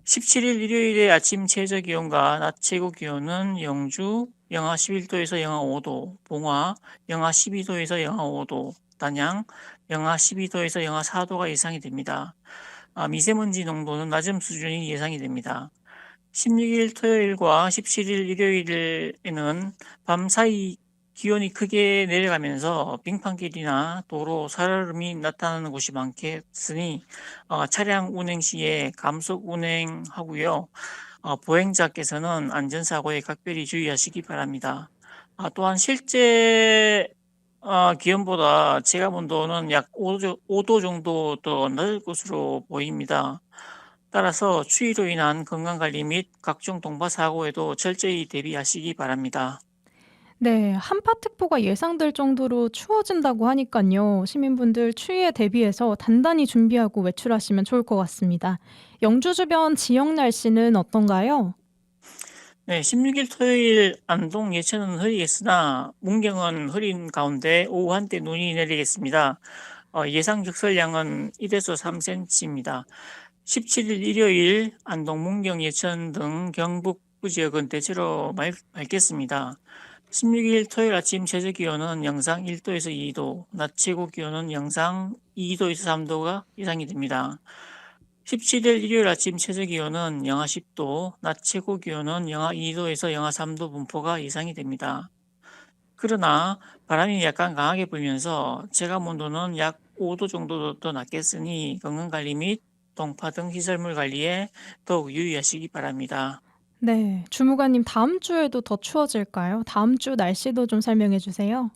17일 일요일의 아침 최저 기온과 낮 최고 기온은 영주 영하 11도에서 영하 5도, 봉화 영하 12도에서 영하 5도, 단양 영하 12도에서 영하 4도가 예상이 됩니다. 미세먼지 농도는 낮은 수준이 예상이 됩니다. 16일 토요일과 17일 일요일에는 밤사이 기온이 크게 내려가면서 빙판길이나 도로 살얼음이 나타나는 곳이 많겠으니 차량 운행 시에 감속 운행하고요. 보행자께서는 안전사고에 각별히 주의하시기 바랍니다. 또한 실제 기온보다 체감 온도는 약 5도 정도 더 낮을 것으로 보입니다. 따라서 추위로 인한 건강관리 및 각종 동파사고에도 철저히 대비하시기 바랍니다. 네, 한파특보가 예상될 정도로 추워진다고 하니까요. 시민분들 추위에 대비해서 단단히 준비하고 외출하시면 좋을 것 같습니다. 영주 주변 지역 날씨는 어떤가요? 네, 16일 토요일 안동 예천은 흐리겠으나 문경은 흐린 가운데 오후 한때 눈이 내리겠습니다. 예상 적설량은 1에서 3cm입니다. 17일 일요일 안동, 문경, 예천 등 경북부 지역은 대체로 맑겠습니다. 16일 토요일 아침 최저 기온은 영상 1도에서 2도, 낮 최고 기온은 영상 2도에서 3도가 예상이 됩니다. 17일 일요일 아침 최저 기온은 영하 10도, 낮 최고 기온은 영하 2도에서 영하 3도 분포가 예상이 됩니다. 그러나 바람이 약간 강하게 불면서 체감 온도는 약 5도 정도 더 낮겠으니 건강관리 및 동파 등 시설물 관리에 더욱 유의하시기 바랍니다. 네, 주무관님 다음 주에도 더 추워질까요? 다음 주 날씨도 좀 설명해 주세요.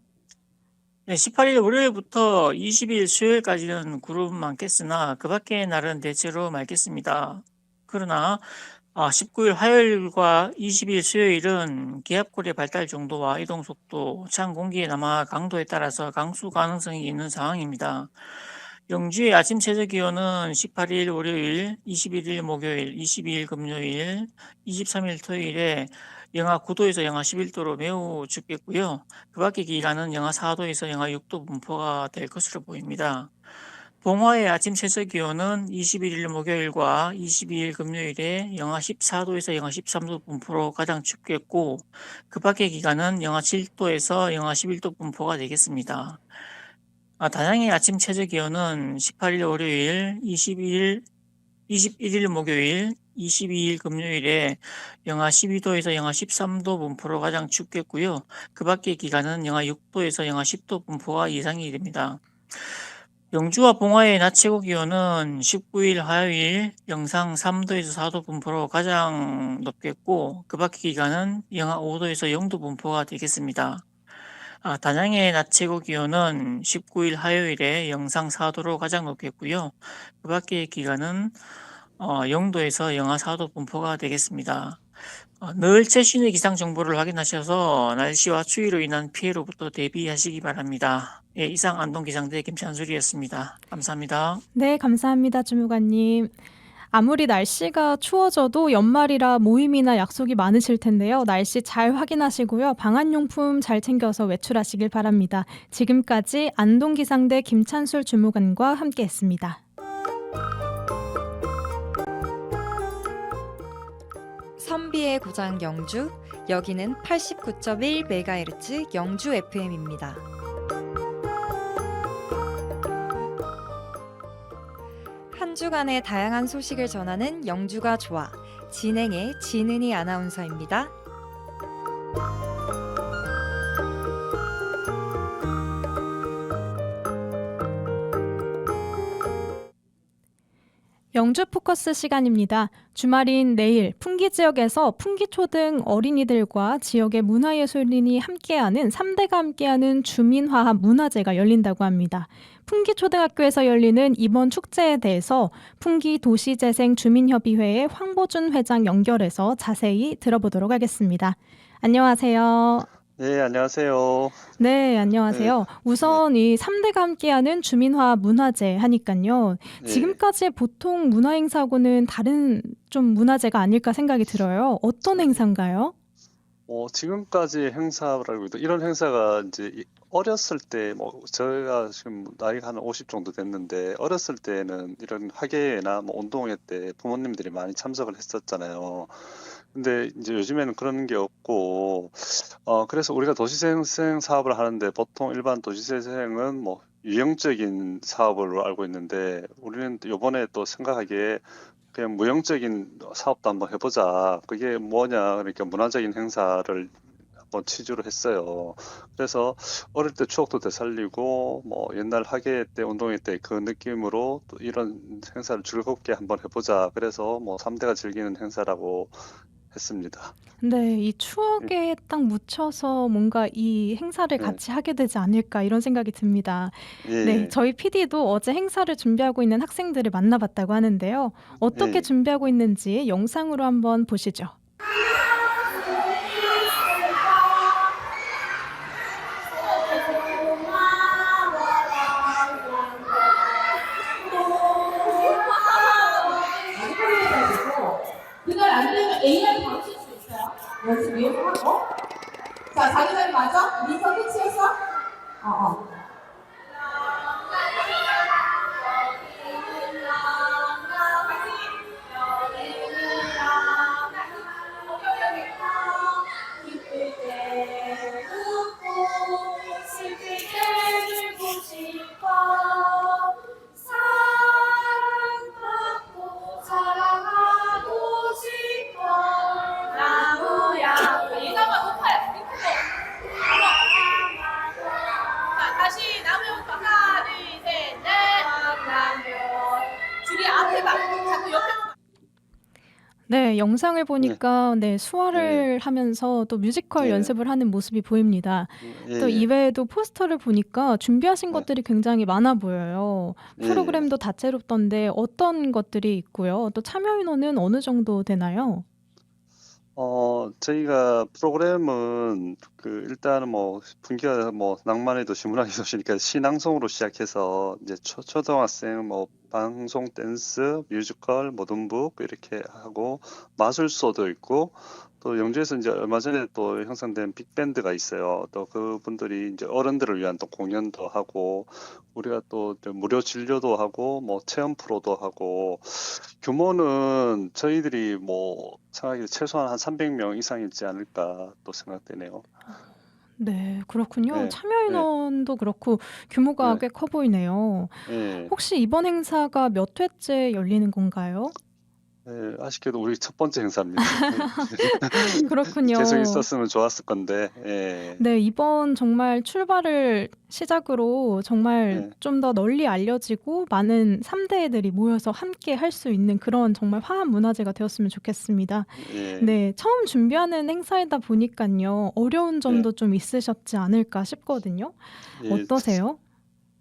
네, 18일 월요일부터 20일 수요일까지는 구름 많겠으나 그 밖의 날은 대체로 맑겠습니다. 그러나 19일 화요일과 20일 수요일은 기압골의 발달 정도와 이동 속도, 찬 공기의 남하 강도에 따라서 강수 가능성이 있는 상황입니다. 영주의 아침 최저 기온은 18일 월요일, 21일 목요일, 22일 금요일, 23일 토요일에 영하 9도에서 영하 11도로 매우 춥겠고요. 그 밖의 기간은 영하 4도에서 영하 6도 분포가 될 것으로 보입니다. 봉화의 아침 최저 기온은 21일 목요일과 22일 금요일에 영하 14도에서 영하 13도 분포로 가장 춥겠고 그 밖의 기간은 영하 7도에서 영하 11도 분포가 되겠습니다. 단양의 아침 최저 기온은 18일 월요일, 21일 목요일, 22일 금요일에 영하 12도에서 영하 13도 분포로 가장 춥겠고요. 그 밖의 기간은 영하 6도에서 영하 10도 분포가 예상이 됩니다. 영주와 봉화의 낮 최고 기온은 19일 화요일 영상 3도에서 4도 분포로 가장 높겠고 그 밖의 기간은 영하 5도에서 0도 분포가 되겠습니다. 단양의 낮 최고 기온은 19일 화요일에 영상 4도로 가장 높겠고요. 그 밖의 기간은 0도에서 영하 4도 분포가 되겠습니다. 늘 최신의 기상 정보를 확인하셔서 날씨와 추위로 인한 피해로부터 대비하시기 바랍니다. 예, 이상 안동기상대 김찬술이었습니다. 감사합니다. 네, 감사합니다, 주무관님. 아무리 날씨가 추워져도 연말이라 모임이나 약속이 많으실 텐데요. 날씨 잘 확인하시고요. 방한용품 잘 챙겨서 외출하시길 바랍니다. 지금까지 안동기상대 김찬술 주무관과 함께했습니다. 선비의 고장 영주, 여기는 89.1MHz 영주 FM입니다. 한 주간의 다양한 소식을 전하는 영주가 좋아, 진행의 진은희 아나운서입니다. 영주 포커스 시간입니다. 주말인 내일 풍기 지역에서 풍기초등 어린이들과 지역의 문화예술인이 함께하는 3대가 함께하는 주민화합 문화제가 열린다고 합니다. 풍기초등학교에서 열리는 이번 축제에 대해서 풍기도시재생 주민협의회의 황보준 회장 연결해서 자세히 들어보도록 하겠습니다. 안녕하세요. 네, 안녕하세요. 네, 안녕하세요. 우선 이 3대가 함께하는 주민화합 문화제 하니까요. 네. 지금까지 보통 문화행사하고는 다른 좀 문화제가 아닐까 생각이 들어요. 어떤 행사인가요? 지금까지 행사라고 해도 이런 행사가 이제 어렸을 때 저희가 지금 나이가 한 50 정도 됐는데 어렸을 때는 이런 학예회나 운동회 때 부모님들이 많이 참석을 했었잖아요. 근데 이제 요즘에는 그런 게 없고 그래서 우리가 도시재생 사업을 하는데 보통 일반 도시재생은 유형적인 사업으로 알고 있는데 우리는 이번에 또 생각하기에 그냥 무형적인 사업도 한번 해보자. 그게 뭐냐, 그러니까 문화적인 행사를 한번 취주를 했어요. 그래서 어릴 때 추억도 되살리고 옛날 학예 때 운동회 때 그 느낌으로 또 이런 행사를 즐겁게 한번 해보자. 그래서 3대가 즐기는 행사라고 했습니다. 네, 이 추억에 딱 묻혀서 뭔가 이 행사를 네. 같이 하게 되지 않을까 이런 생각이 듭니다. 예, 네, 저희 PD도 어제 행사를 준비하고 있는 학생들을 만나봤다고 하는데요. 어떻게 예. 준비하고 있는지 영상으로 한번 보시죠. 그걸 안 되면 AI 방칠 수 있어요. 연습 위해서 하고. 자, 자기 자리 맞아? 민서 끝이었어? 기쁠 때 웃고 슬플 때 울고 싶어 사랑받고 사랑하고 싶어 나무야 예상만 높아요. 자, 다시 나무부터 하나, 둘, 셋, 넷. 줄이 앞에 봐. 자꾸 옆에 봐. 네, 영상을 보니까 수화를 하면서 또 뮤지컬 네. 연습을 하는 모습이 보입니다. 또 예. 이외에도 포스터를 보니까 준비하신 네. 것들이 굉장히 많아 보여요. 예. 프로그램도 다채롭던데 어떤 것들이 있고요. 또 참여 인원은 어느 정도 되나요? 저희가 프로그램은 일단은 분기가 낭만의 도시 문화의 도시니까 시낭송으로 시작해서 이제 초등학생 방송, 댄스, 뮤지컬, 모든북 이렇게 하고 마술소도 있고 또 영주에서 이제 얼마 전에 또 형성된 빅밴드가 있어요. 또 그분들이 이제 어른들을 위한 또 공연도 하고 우리가 또 무료 진료도 하고 체험 프로도 하고 규모는 저희들이 생각하기에 최소한 한 300명 이상이지 않을까 또 생각되네요. 네, 그렇군요. 네. 참여 인원도 그렇고 규모가 네. 꽤 커 보이네요. 예. 혹시 이번 행사가 몇 회째 열리는 건가요? 네, 아쉽게도 우리 첫 번째 행사입니다. 그렇군요. 계속 있었으면 좋았을 건데, 예. 네, 이번 정말 출발을 시작으로 정말 네. 좀 더 널리 알려지고 많은 3대들이 모여서 함께 할 수 있는 그런 정말 화합 문화제가 되었으면 좋겠습니다. 예. 네, 처음 준비하는 행사이다 보니까요. 어려운 점도 좀 있으셨지 않을까 싶거든요. 예, 어떠세요?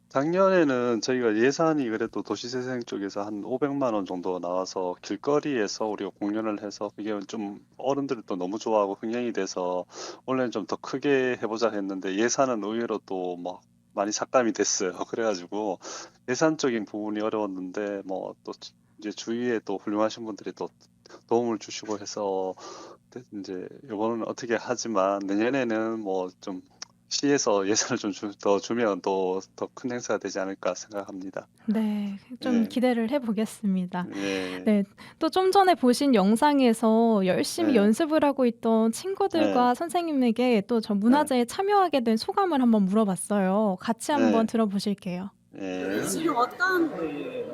작년에는 저희가 예산이 그래도 도시재생 쪽에서 한 500만 원 정도 나와서 길거리에서 우리가 공연을 해서 그게 좀 어른들이 또 너무 좋아하고 흥행이 돼서 원래는 좀 더 크게 해보자 했는데 예산은 의외로 또 뭐 많이 삭감이 됐어요. 그래가지고 예산적인 부분이 어려웠는데 뭐 또 이제 주위에 또 훌륭하신 분들이 또 도움을 주시고 해서 이제 이거는 어떻게 하지만 내년에는 뭐 좀 시에서 예산을 좀 더 주면 또 더 큰 행사가 되지 않을까 생각합니다. 네, 좀 예. 기대를 해보겠습니다. 예. 네, 또 좀 전에 보신 영상에서 열심히 네. 연습을 하고 있던 친구들과 선생님에게 또 저 문화제에 참여하게 된 소감을 한번 물어봤어요. 같이 한번 네. 들어보실게요. 예. 지금 어떤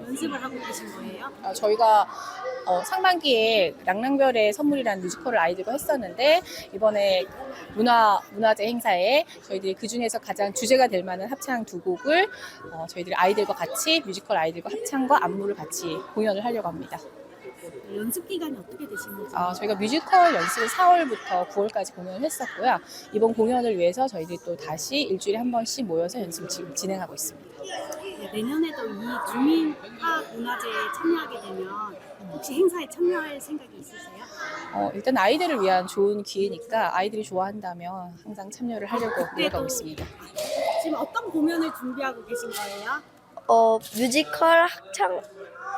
연습을 하고 계신 거예요? 저희가 상반기에 랑랑별의 선물이라는 뮤지컬을 아이들과 했었는데 이번에 문화제 행사에 저희들이 그 중에서 가장 주제가 될 만한 합창 두 곡을 저희들이 아이들과 같이 뮤지컬 아이들과 합창과 안무를 같이 공연을 하려고 합니다. 연습 기간이 어떻게 되시는지? 저희가 뮤지컬 연습을 4월부터 9월까지 공연을 했었고요. 이번 공연을 위해서 저희들이 또 다시 일주일에 한 번씩 모여서 연습을 지금 진행하고 있습니다. 네, 내년에도 이 주민화합 문화제에 참여하게 되면 혹시 행사에 참여할 생각이 있으세요? 일단 아이들을 위한 좋은 기회니까 아이들이 좋아한다면 항상 참여를 하려고 노력하고 있습니다. 지금 어떤 공연을 준비하고 계신 거예요? 뮤지컬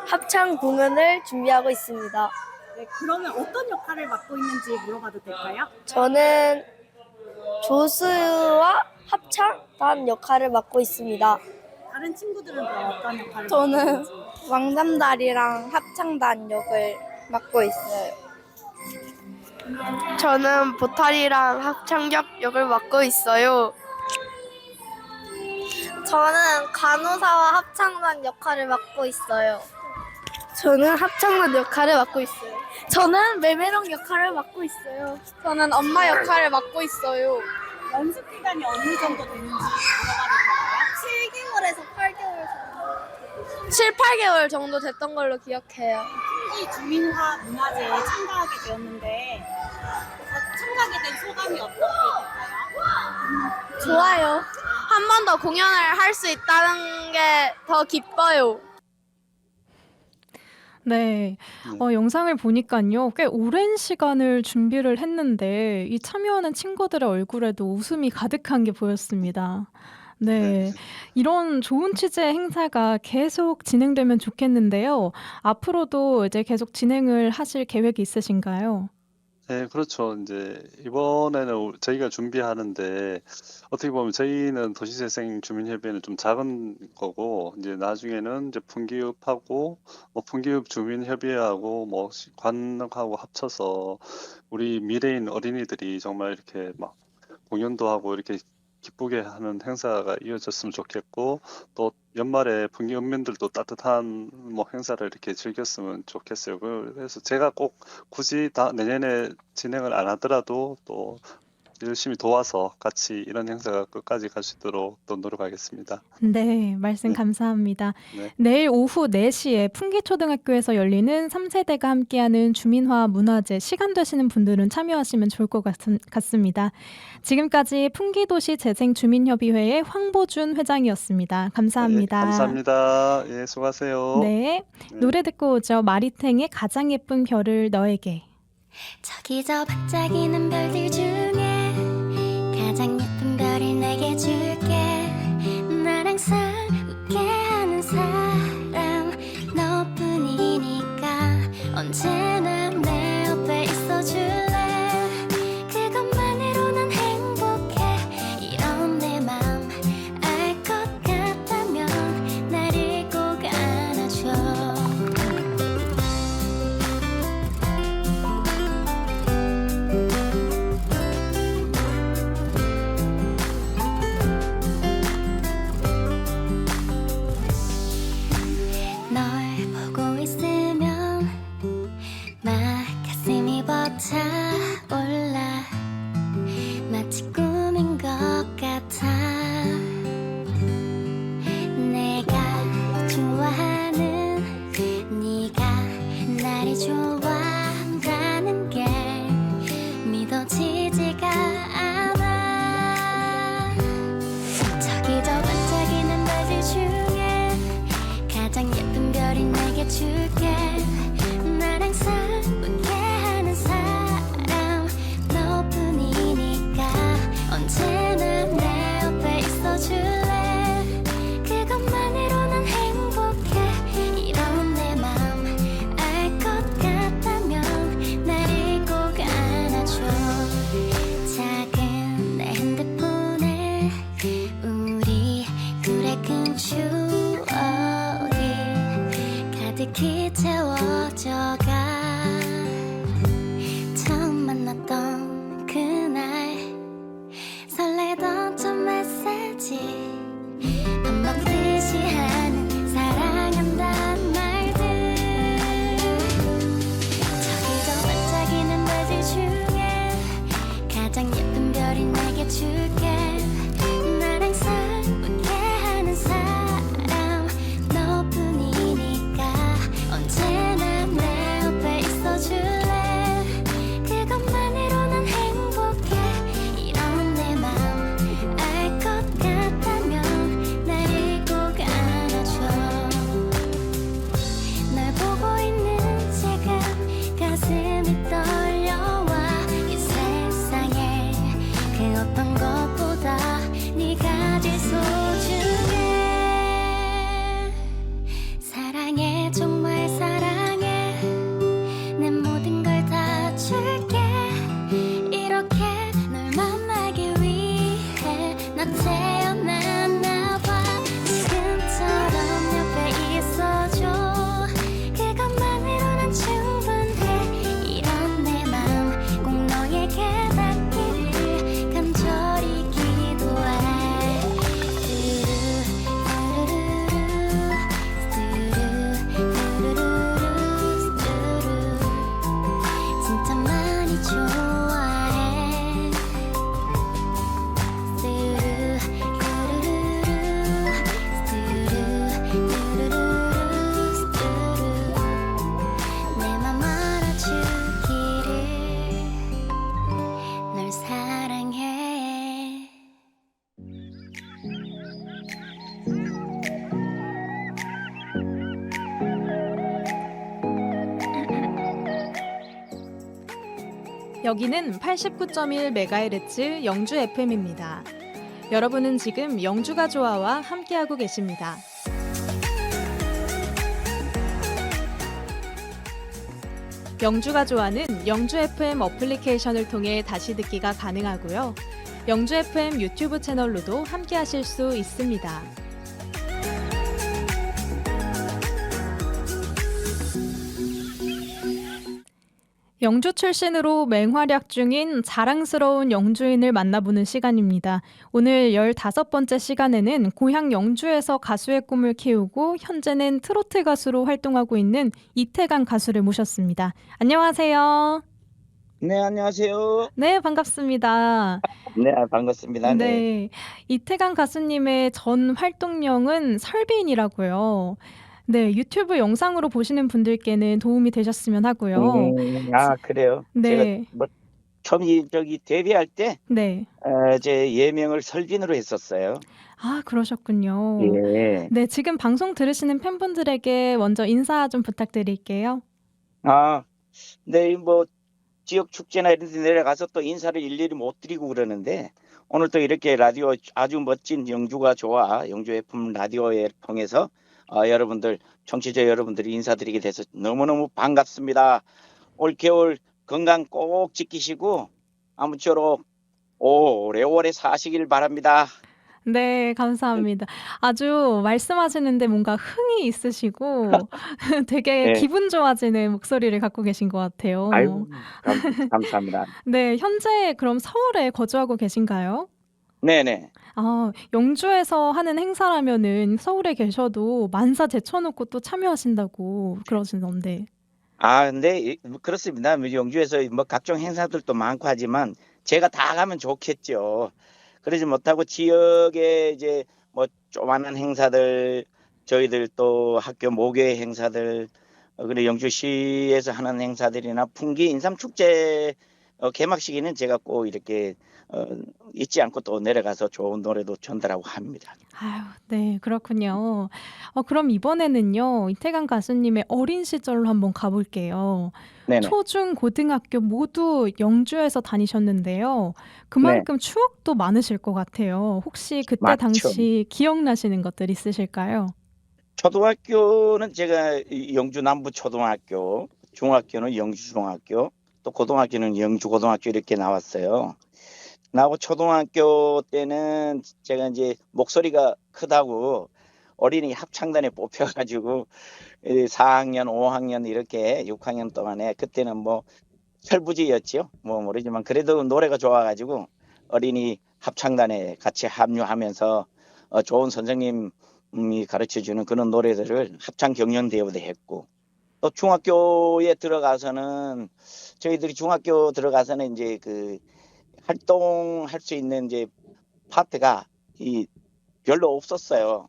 합창 공연을 준비하고 있습니다. 네, 그러면 어떤 역할을 맡고 있는지 물어봐도 될까요? 저는 조수와 합창단 역할을 맡고 있습니다. 다른 친구들은 그럼 어떤 역할을 저는 맡고 있는지? 왕삼다리랑 합창단 역을 맡고 있어요. 저는 보탈이랑 합창역 역을 맡고 있어요. 저는 간호사와 합창단 역할을 맡고 있어요. 저는 합창단 역할을 맡고 있어요. 저는 메메롱 역할을 맡고 있어요. 저는 엄마 역할을 맡고 있어요. 연습 기간이 어느 정도 되는지 물어봐도 될까요? 7개월에서 8개월 정도. 7, 8개월 정도 됐던 걸로 기억해요. 이 주민화 문화제에 참가하게 되었는데 참가하게 된 소감이 어떻게 될까요? 좋아요. 한 번 더 공연을 할 수 있다는 게 더 기뻐요. 네, 영상을 보니까요, 꽤 오랜 시간을 준비를 했는데 이 참여하는 친구들의 얼굴에도 웃음이 가득한 게 보였습니다. 네, 이런 좋은 취지의 행사가 계속 진행되면 좋겠는데요. 앞으로도 이제 계속 진행을 하실 계획이 있으신가요? 네, 그렇죠. 이제 이번에는 저희가 준비하는데 어떻게 보면 저희는 도시재생 주민협의회는 좀 작은 거고 이제 나중에는 이제 풍기읍하고 뭐 풍기읍 주민협의회하고 뭐 관하고 합쳐서 우리 미래인 어린이들이 정말 이렇게 막 공연도 하고 이렇게 기쁘게 하는 행사가 이어졌으면 좋겠고 또 연말에 풍기읍민들도 따뜻한 뭐 행사를 이렇게 즐겼으면 좋겠어요. 그래서 제가 꼭 굳이 내년에 진행을 안 하더라도 또 열심히 도와서 같이 이런 행사가 끝까지 갈 수 있도록 또 노력하겠습니다. 네, 말씀 감사합니다. 네. 내일 오후 4시에 풍기초등학교에서 열리는 3세대가 함께하는 주민화 문화제 시간 되시는 분들은 참여하시면 좋을 것 같습니다. 지금까지 풍기도시 재생주민협의회의 황보준 회장이었습니다. 감사합니다. 네, 감사합니다. 예, 수고하세요. 네, 노래 듣고 오죠. 마리탱의 가장 예쁜 별을 너에게. 저기 저 반짝이는 별들 중에 가장 예쁜 별을 내게 줄게. 나랑 싸우게 하는 사람 너뿐이니까 언제나 내 옆에 있어줄래. 그것만으로 난 행복해. 이런 내 맘 알 것 같다면 나를 꼭 안아줘. 타올라 마치 꿈인 것 같아 내가 좋아하는 네가 나를 좋아한다는 게 믿어지지가 않아 저기 저 반짝이는 별들 중에 가장 예쁜 별이 내게 줄게 날 항상 웃게 하는 사람 너뿐이니까 언제나 내 옆에 있어줄래 그것만으로 난 행복해 이런 내 맘 알 것 같다면 나를 꼭 안아줘 작은 내 핸드폰에 우리 둘의 큰 추억이 가득히 채워져가 처음 만났던 그날 설레던 첫 메시지 밥 먹듯이 하는 사랑한다는 말들 저기 저 반짝이는 별들 중에 가장 예쁜 별이 내게 줄게 날 항상 웃게 하는 사람 너뿐이니까 언제나 내 옆에 있어줄래 그것만으로 난 행복해 이런 내 맘 알 것 같다면 나를 꼭 안아줘 널 보고 있는 지금 가슴이 떨려와 이 세상에 그 어떤 것보다 네가 제일 소중해 사랑해 정말 사랑해 내 모든 걸 다 줄게 이렇게 널 만나기 위해 나 태어났나 봐 지금처럼 옆에 있어줘 그것만으로 난 충분해 이런 내 맘 꼭 너에게 닿기를 간절히 기도해 진짜 많이 좋아해 내 맘 알아주기를 널 사랑해 여기는 89.1MHz 영주 FM입니다. 여러분은 지금 영주가 좋아와 함께하고 계십니다. 영주가 좋아는 영주 FM 어플리케이션을 통해 다시 듣기가 가능하고요. 영주 FM 유튜브 채널로도 함께하실 수 있습니다. 영주 출신으로 맹활약 중인 자랑스러운 영주인을 만나보는 시간입니다. 오늘 15번째 시간에는 고향 영주에서 가수의 꿈을 키우고 현재는 트로트 가수로 활동하고 있는 이태강 가수를 모셨습니다. 안녕하세요. 네, 안녕하세요. 네, 반갑습니다. 네, 반갑습니다. 네. 네, 이태강 가수님의 전 활동명은 설비인이라고요. 네, 유튜브 영상으로 보시는 분들께는 도움이 되셨으면 하고요. 그래요. 네. 제가 뭐 처음 저기 데뷔할 때 네. 제 예명을 설빈으로 했었어요. 아, 그러셨군요. 예. 네, 지금 방송 들으시는 팬분들에게 먼저 인사 좀 부탁드릴게요. 네, 뭐 지역 축제나 이런 데 내려가서 또 인사를 일일이 못 드리고 그러는데 오늘 또 이렇게 라디오 아주 멋진 영주가 좋아 영주 FM 라디오에 통해서 여러분들 청취자 여러분들이 인사드리게 돼서 너무너무 반갑습니다. 올 겨울 건강 꼭 지키시고 아무쪼록 오래오래 사시길 바랍니다. 네, 감사합니다. 아주 말씀하시는데 뭔가 흥이 있으시고 되게 네. 기분 좋아지는 목소리를 갖고 계신 것 같아요. 아유, 감사합니다. 네, 현재 그럼 서울에 거주하고 계신가요? 네네. 아, 영주에서 하는 행사라면은 서울에 계셔도 만사 제쳐놓고 또 참여하신다고 그러시던데. 근데 그렇습니다. 뭐 영주에서 뭐 각종 행사들도 많고 하지만 제가 다 가면 좋겠죠. 그러지 못하고 지역에 이제 뭐 조그마한 행사들, 저희들 또 학교 모교의 행사들, 그리고 영주시에서 하는 행사들이나 풍기 인삼축제 개막 시기는 제가 꼭 이렇게 잊지 않고 또 내려가서 좋은 노래도 전달하고 합니다. 아유, 네, 그렇군요. 그럼 이번에는요, 이태강 가수님의 어린 시절로 한번 가볼게요. 네네. 초중 고등학교 모두 영주에서 다니셨는데요. 네. 그만큼 추억도 많으실 것 같아요. 혹시 그때 맞죠. 당시 기억나시는 것들 있으실까요? 초등학교는 제가 영주 남부 초등학교, 중학교는 영주 중학교, 또 고등학교는 영주 고등학교 이렇게 나왔어요. 나하고 초등학교 때는 제가 이제 목소리가 크다고 어린이 합창단에 뽑혀가지고 4학년, 5학년 이렇게 6학년 동안에 그때는 뭐 철부지였죠. 뭐 모르지만 그래도 노래가 좋아가지고 어린이 합창단에 같이 합류하면서 좋은 선생님이 가르쳐주는 그런 노래들을 합창 경연대회도 했고 또 중학교에 들어가서는 저희들이 중학교 들어가서는 이제 그 활동할 수 있는 이제 파트가 별로 없었어요.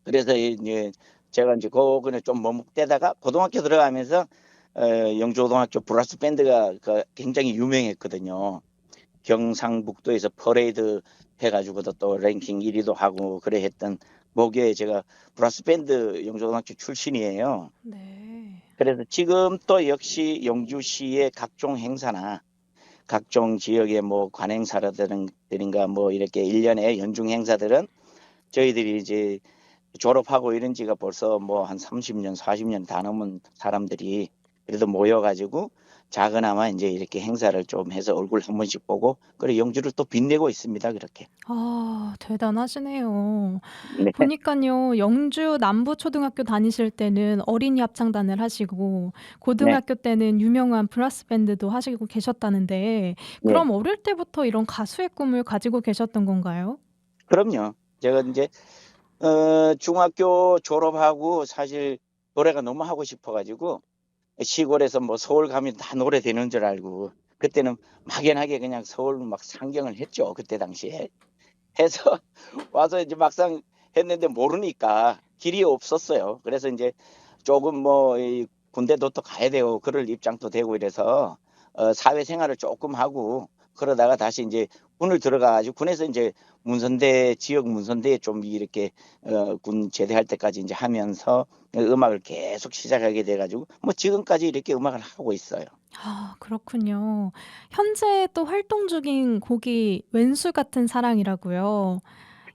그래서 이제 제가 이제 거기는 좀 머뭇대다가 고등학교 들어가면서 영주고등학교 브라스 밴드가 굉장히 유명했거든요. 경상북도에서 퍼레이드 해가지고도 또 랭킹 1위도 하고 그래 했던 모교에 제가 브라스 밴드 영주고등학교 출신이에요. 네. 그래서 지금 또 역시 영주시의 각종 행사나 각종 지역의 뭐 관행사라든가 뭐 이렇게 1년의 연중 행사들은 저희들이 이제 졸업하고 이런 지가 벌써 뭐 한 30년, 40년 다 넘은 사람들이 그래도 모여가지고 작은아마 이제 이렇게 행사를 좀 해서 얼굴 한 번씩 보고 그리고 영주를 또 빛내고 있습니다. 그렇게. 아, 대단하시네요. 네. 보니까요, 영주 남부초등학교 다니실 때는 어린이 합창단을 하시고, 네. 고등학교 때는 유명한 브라스 밴드도 하시고 계셨다는데, 네. 그럼 어릴 때부터 이런 가수의 꿈을 가지고 계셨던 건가요? 그럼요. 제가 이제 중학교 졸업하고 사실 노래가 너무 하고 싶어가지고 시골에서 뭐 서울 가면 다 노래 되는 줄 알고 그때는 막연하게 그냥 서울 막 상경을 했죠. 그때 당시에 해서 와서 이제 막상 했는데 모르니까 길이 없었어요. 그래서 이제 조금 뭐 이 군대도 또 가야 되고 그럴 입장도 되고 이래서 사회생활을 조금 하고 그러다가 다시 이제 군을 들어가가지고 군에서 이제 문선대 지역 문선대에 좀 이렇게 군 제대할 때까지 이제 하면서 음악을 계속 시작하게 돼가지고 뭐 지금까지 이렇게 음악을 하고 있어요. 아, 그렇군요. 현재 또 활동 중인 곡이 왼수 같은 사랑이라고요.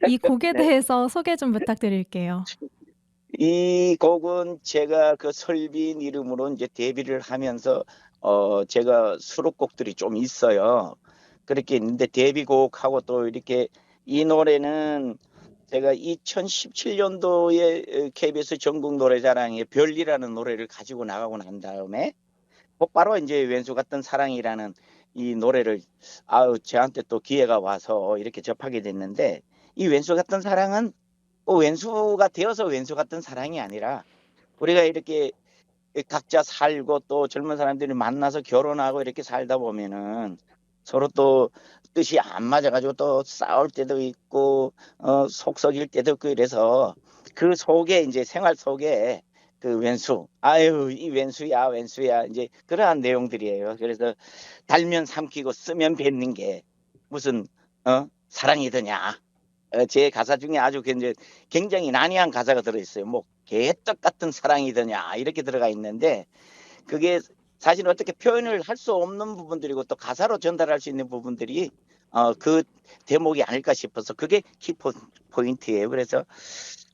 이 곡에 네. 대해서 소개 좀 부탁드릴게요. 이 곡은 제가 그 설빈 이름으로 이제 데뷔를 하면서 제가 수록곡들이 좀 있어요. 그렇게 있는데 데뷔곡하고 또 이렇게 이 노래는 제가 2017년도에 KBS 전국 노래자랑에 별이라는 노래를 가지고 나가고 난 다음에 곧바로 이제 왼수 같은 사랑이라는 이 노래를 저한테 또 기회가 와서 이렇게 접하게 됐는데 이 왼수 같은 사랑은 왼수가 되어서 왼수 같은 사랑이 아니라 우리가 이렇게 각자 살고 또 젊은 사람들이 만나서 결혼하고 이렇게 살다 보면은 서로 또 뜻이 안 맞아가지고 또 싸울 때도 있고 속 썩일 때도 있고 이래서 그 속에 이제 생활 속에 그 왼수 이 왼수야 이제 그러한 내용들이에요. 그래서 달면 삼키고 쓰면 뱉는 게 무슨 사랑이더냐. 제 가사 중에 아주 굉장히 난해한 가사가 들어있어요. 뭐 개떡 같은 사랑이더냐 이렇게 들어가 있는데 그게 사실 어떻게 표현을 할 수 없는 부분들이고 또 가사로 전달할 수 있는 부분들이 그 대목이 아닐까 싶어서 그게 키포인트예요. 그래서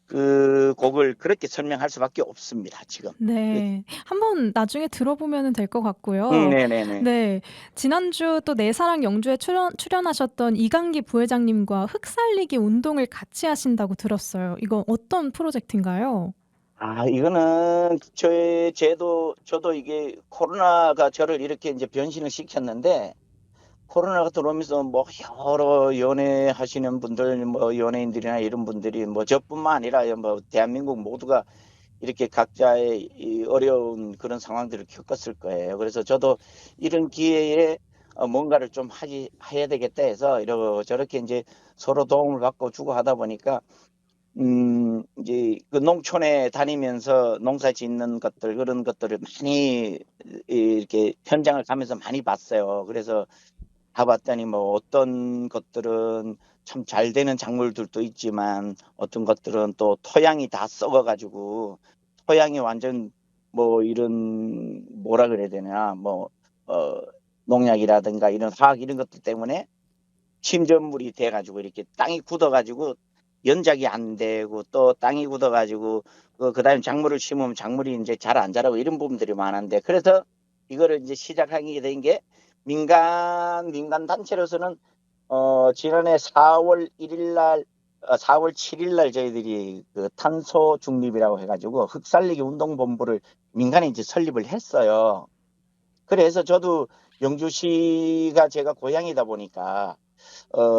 그 곡을 그렇게 설명할 수밖에 없습니다. 지금. 네. 한번 나중에 들어보면 될 것 같고요. 네네네. 네. 지난주 또 내 사랑 영주에 출연하셨던 이강기 부회장님과 흙살리기 운동을 같이 하신다고 들었어요. 이거 어떤 프로젝트인가요? 이거는 저도 이게 코로나가 저를 이렇게 이제 변신을 시켰는데 코로나가 들어오면서 뭐 여러 연애하시는 분들 뭐 연예인들이나 이런 분들이 뭐 저뿐만 아니라 뭐 대한민국 모두가 이렇게 각자의 이 어려운 그런 상황들을 겪었을 거예요. 그래서 저도 이런 기회에 뭔가를 좀 해야 되겠다 해서 저렇게 이제 서로 도움을 받고 주고 하다 보니까 이제 그 농촌에 다니면서 농사 짓는 것들 그런 것들을 많이 이렇게 현장을 가면서 많이 봤어요. 그래서 가봤더니 뭐 어떤 것들은 참 잘 되는 작물들도 있지만 어떤 것들은 또 토양이 다 썩어가지고 토양이 완전 뭐 이런 뭐라 그래야 되나 뭐 농약이라든가 이런 화학 이런 것들 때문에 침전물이 돼가지고 이렇게 땅이 굳어가지고 연작이 안 되고 또 땅이 굳어가지고 그다음에 작물을 심으면 작물이 이제 잘 안 자라고 이런 부분들이 많은데 그래서 이거를 이제 시작하게 된 게 민간 단체로서는 지난해 4월 7일 날 저희들이 그 탄소 중립이라고 해가지고 흙살리기 운동본부를 민간에 이제 설립을 했어요. 그래서 저도 영주시가 제가 고향이다 보니까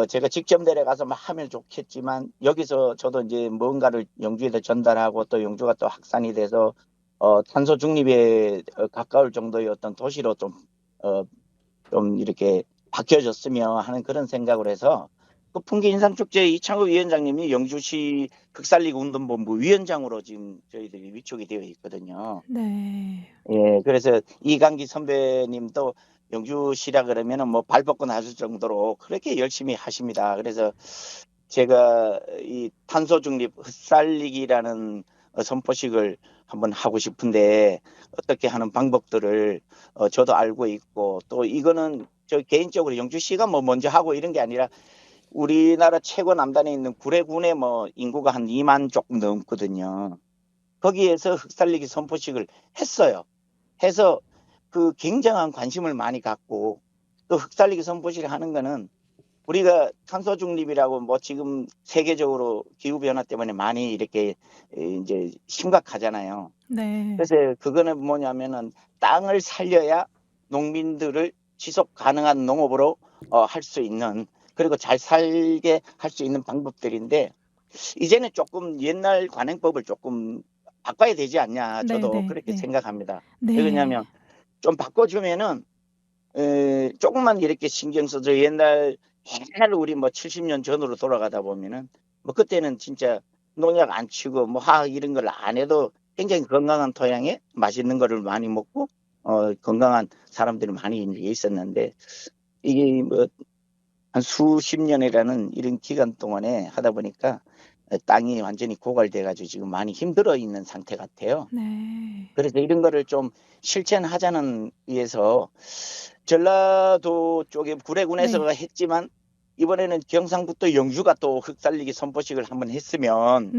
제가 직접 내려가서 막 하면 좋겠지만 여기서 저도 이제 뭔가를 영주에다 전달하고 또 영주가 또 확산이 돼서 탄소 중립에 가까울 정도의 어떤 도시로 좀 이렇게 바뀌어졌으면 하는 그런 생각을 해서 그 풍기 인상축제 이창호 위원장님이 영주시 흙살리기 운동본부 위원장으로 지금 저희들이 위촉이 되어 있거든요. 네. 예, 그래서 이강기 선배님도 영주시라 그러면은 뭐 발벗고 나설 정도로 그렇게 열심히 하십니다. 그래서 제가 이 탄소 중립 흙살리기라는 선포식을 한번 하고 싶은데 어떻게 하는 방법들을 저도 알고 있고 또 이거는 저 개인적으로 영주시가 뭐 먼저 하고 이런 게 아니라 우리나라 최고 남단에 있는 구례군에 뭐 인구가 한 2만 조금 넘거든요. 거기에서 흙살리기 선포식을 했어요. 해서 그 굉장한 관심을 많이 갖고 또 흙살리기 선포식을 하는 거는 우리가 탄소 중립이라고 뭐 지금 세계적으로 기후 변화 때문에 많이 이렇게 이제 심각하잖아요. 네. 그래서 그거는 뭐냐면은 땅을 살려야 농민들을 지속 가능한 농업으로 할 수 있는 그리고 잘 살게 할 수 있는 방법들인데 이제는 조금 옛날 관행법을 조금 바꿔야 되지 않냐 저도 그렇게 생각합니다. 네. 왜냐하면 좀 바꿔주면은 조금만 이렇게 신경 써서 옛날 우리 뭐 70년 전으로 돌아가다 보면은 뭐 그때는 진짜 농약 안 치고 뭐 화학 이런 걸 안 해도 굉장히 건강한 토양에 맛있는 거를 많이 먹고 건강한 사람들이 많이 있었는데 이게 뭐 한 수십 년이라는 이런 기간 동안에 하다 보니까 땅이 완전히 고갈돼 가지고 지금 많이 힘들어 있는 상태 같아요. 네. 그래서 이런 거를 좀 실천하자는 위해서 전라도 쪽에 구례군에서 했지만 이번에는 경상북도 영주가 또 흙살리기 선포식을 한번 했으면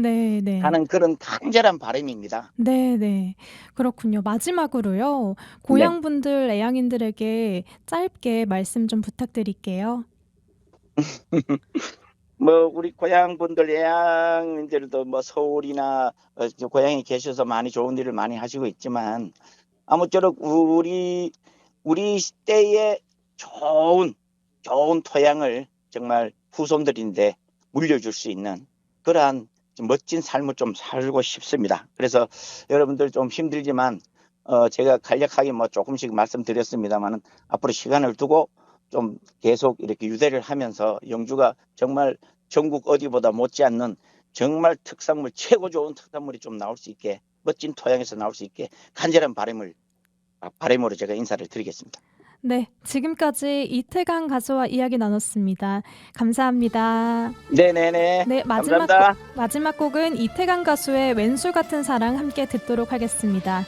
하는 그런 간절한 바람입니다. 네. 그렇군요. 마지막으로요. 고향분들, 애양인들에게 짧게 말씀 좀 부탁드릴게요. 뭐 우리 고향 분들 애양인들도 뭐 서울이나 고향에 계셔서 많이 좋은 일을 많이 하시고 있지만 아무쪼록 우리 시대의 좋은 토양을 정말 후손들인데 물려줄 수 있는 그러한 멋진 삶을 좀 살고 싶습니다. 그래서 여러분들 좀 힘들지만 제가 간략하게 뭐 조금씩 말씀드렸습니다만은 앞으로 시간을 두고 좀 계속 이렇게 유대를 하면서 영주가 정말 전국 어디보다 못지않는 정말 특산물 최고 좋은 특산물이 좀 나올 수 있게 멋진 토양에서 나올 수 있게 간절한 바람으로 제가 인사를 드리겠습니다. 네, 지금까지 이태강 가수와 이야기 나눴습니다. 감사합니다. 네네네. 네, 감사합니다. 마지막 곡은 이태강 가수의 왼수 같은 사랑 함께 듣도록 하겠습니다.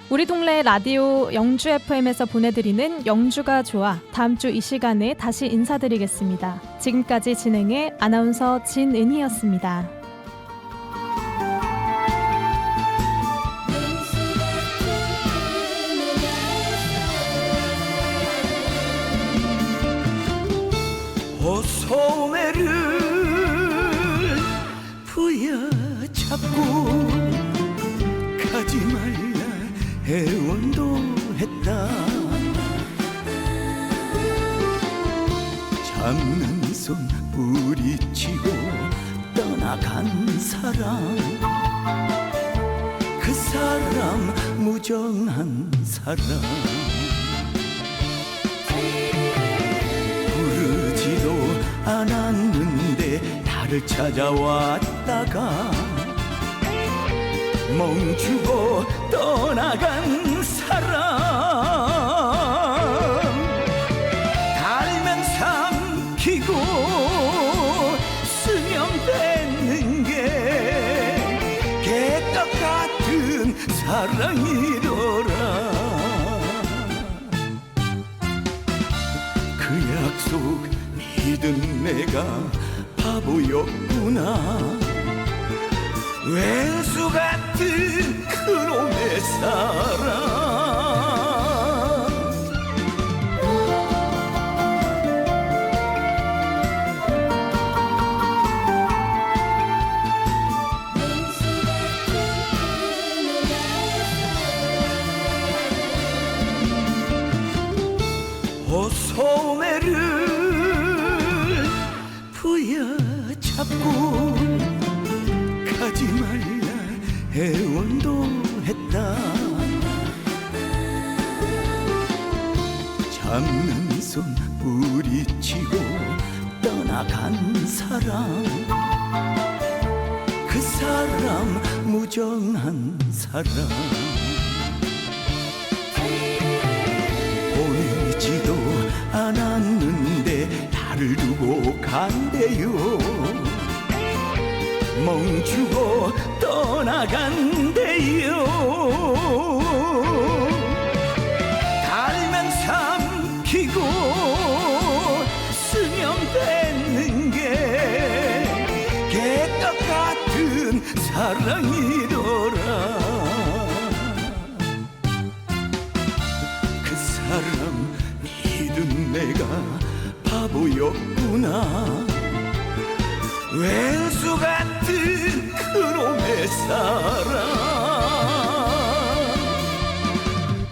우리 동네 라디오 영주 FM에서 보내드리는 영주가 좋아 다음 주 이 시간에 다시 인사드리겠습니다. 지금까지 진행의 아나운서 진은희였습니다. 소매를 부여잡고 가지 말라 애원도 했다. 잡는 손 부리치고 떠나간 사람 그 사람 무정한 사람 부르지도 않았는데 나를 찾아왔다가 멈추고 떠나간 사람 달면 삼키고 쓰면 뱉는 게 개떡 같은 사랑이더라 그 약속 믿은 내가 바보였구나 왼수 같은 그놈의 사랑 소매를 부여잡고 가지 말라 애원도 했다 잡는 손 뿌리치고 떠나간 사람 그 사람 무정한 사람 보내지도 않았는데 나를 두고 간대요 멈추고 떠나간대요 달면 삼키고 쓰면 뱉는 게 개떡 같은 사랑이더라 그 사람 믿은 내가 바보였구나 왼수 같은 그놈의 사랑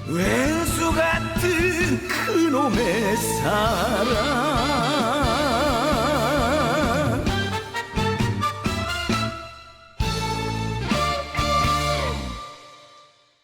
왼수 같은 그놈의 사랑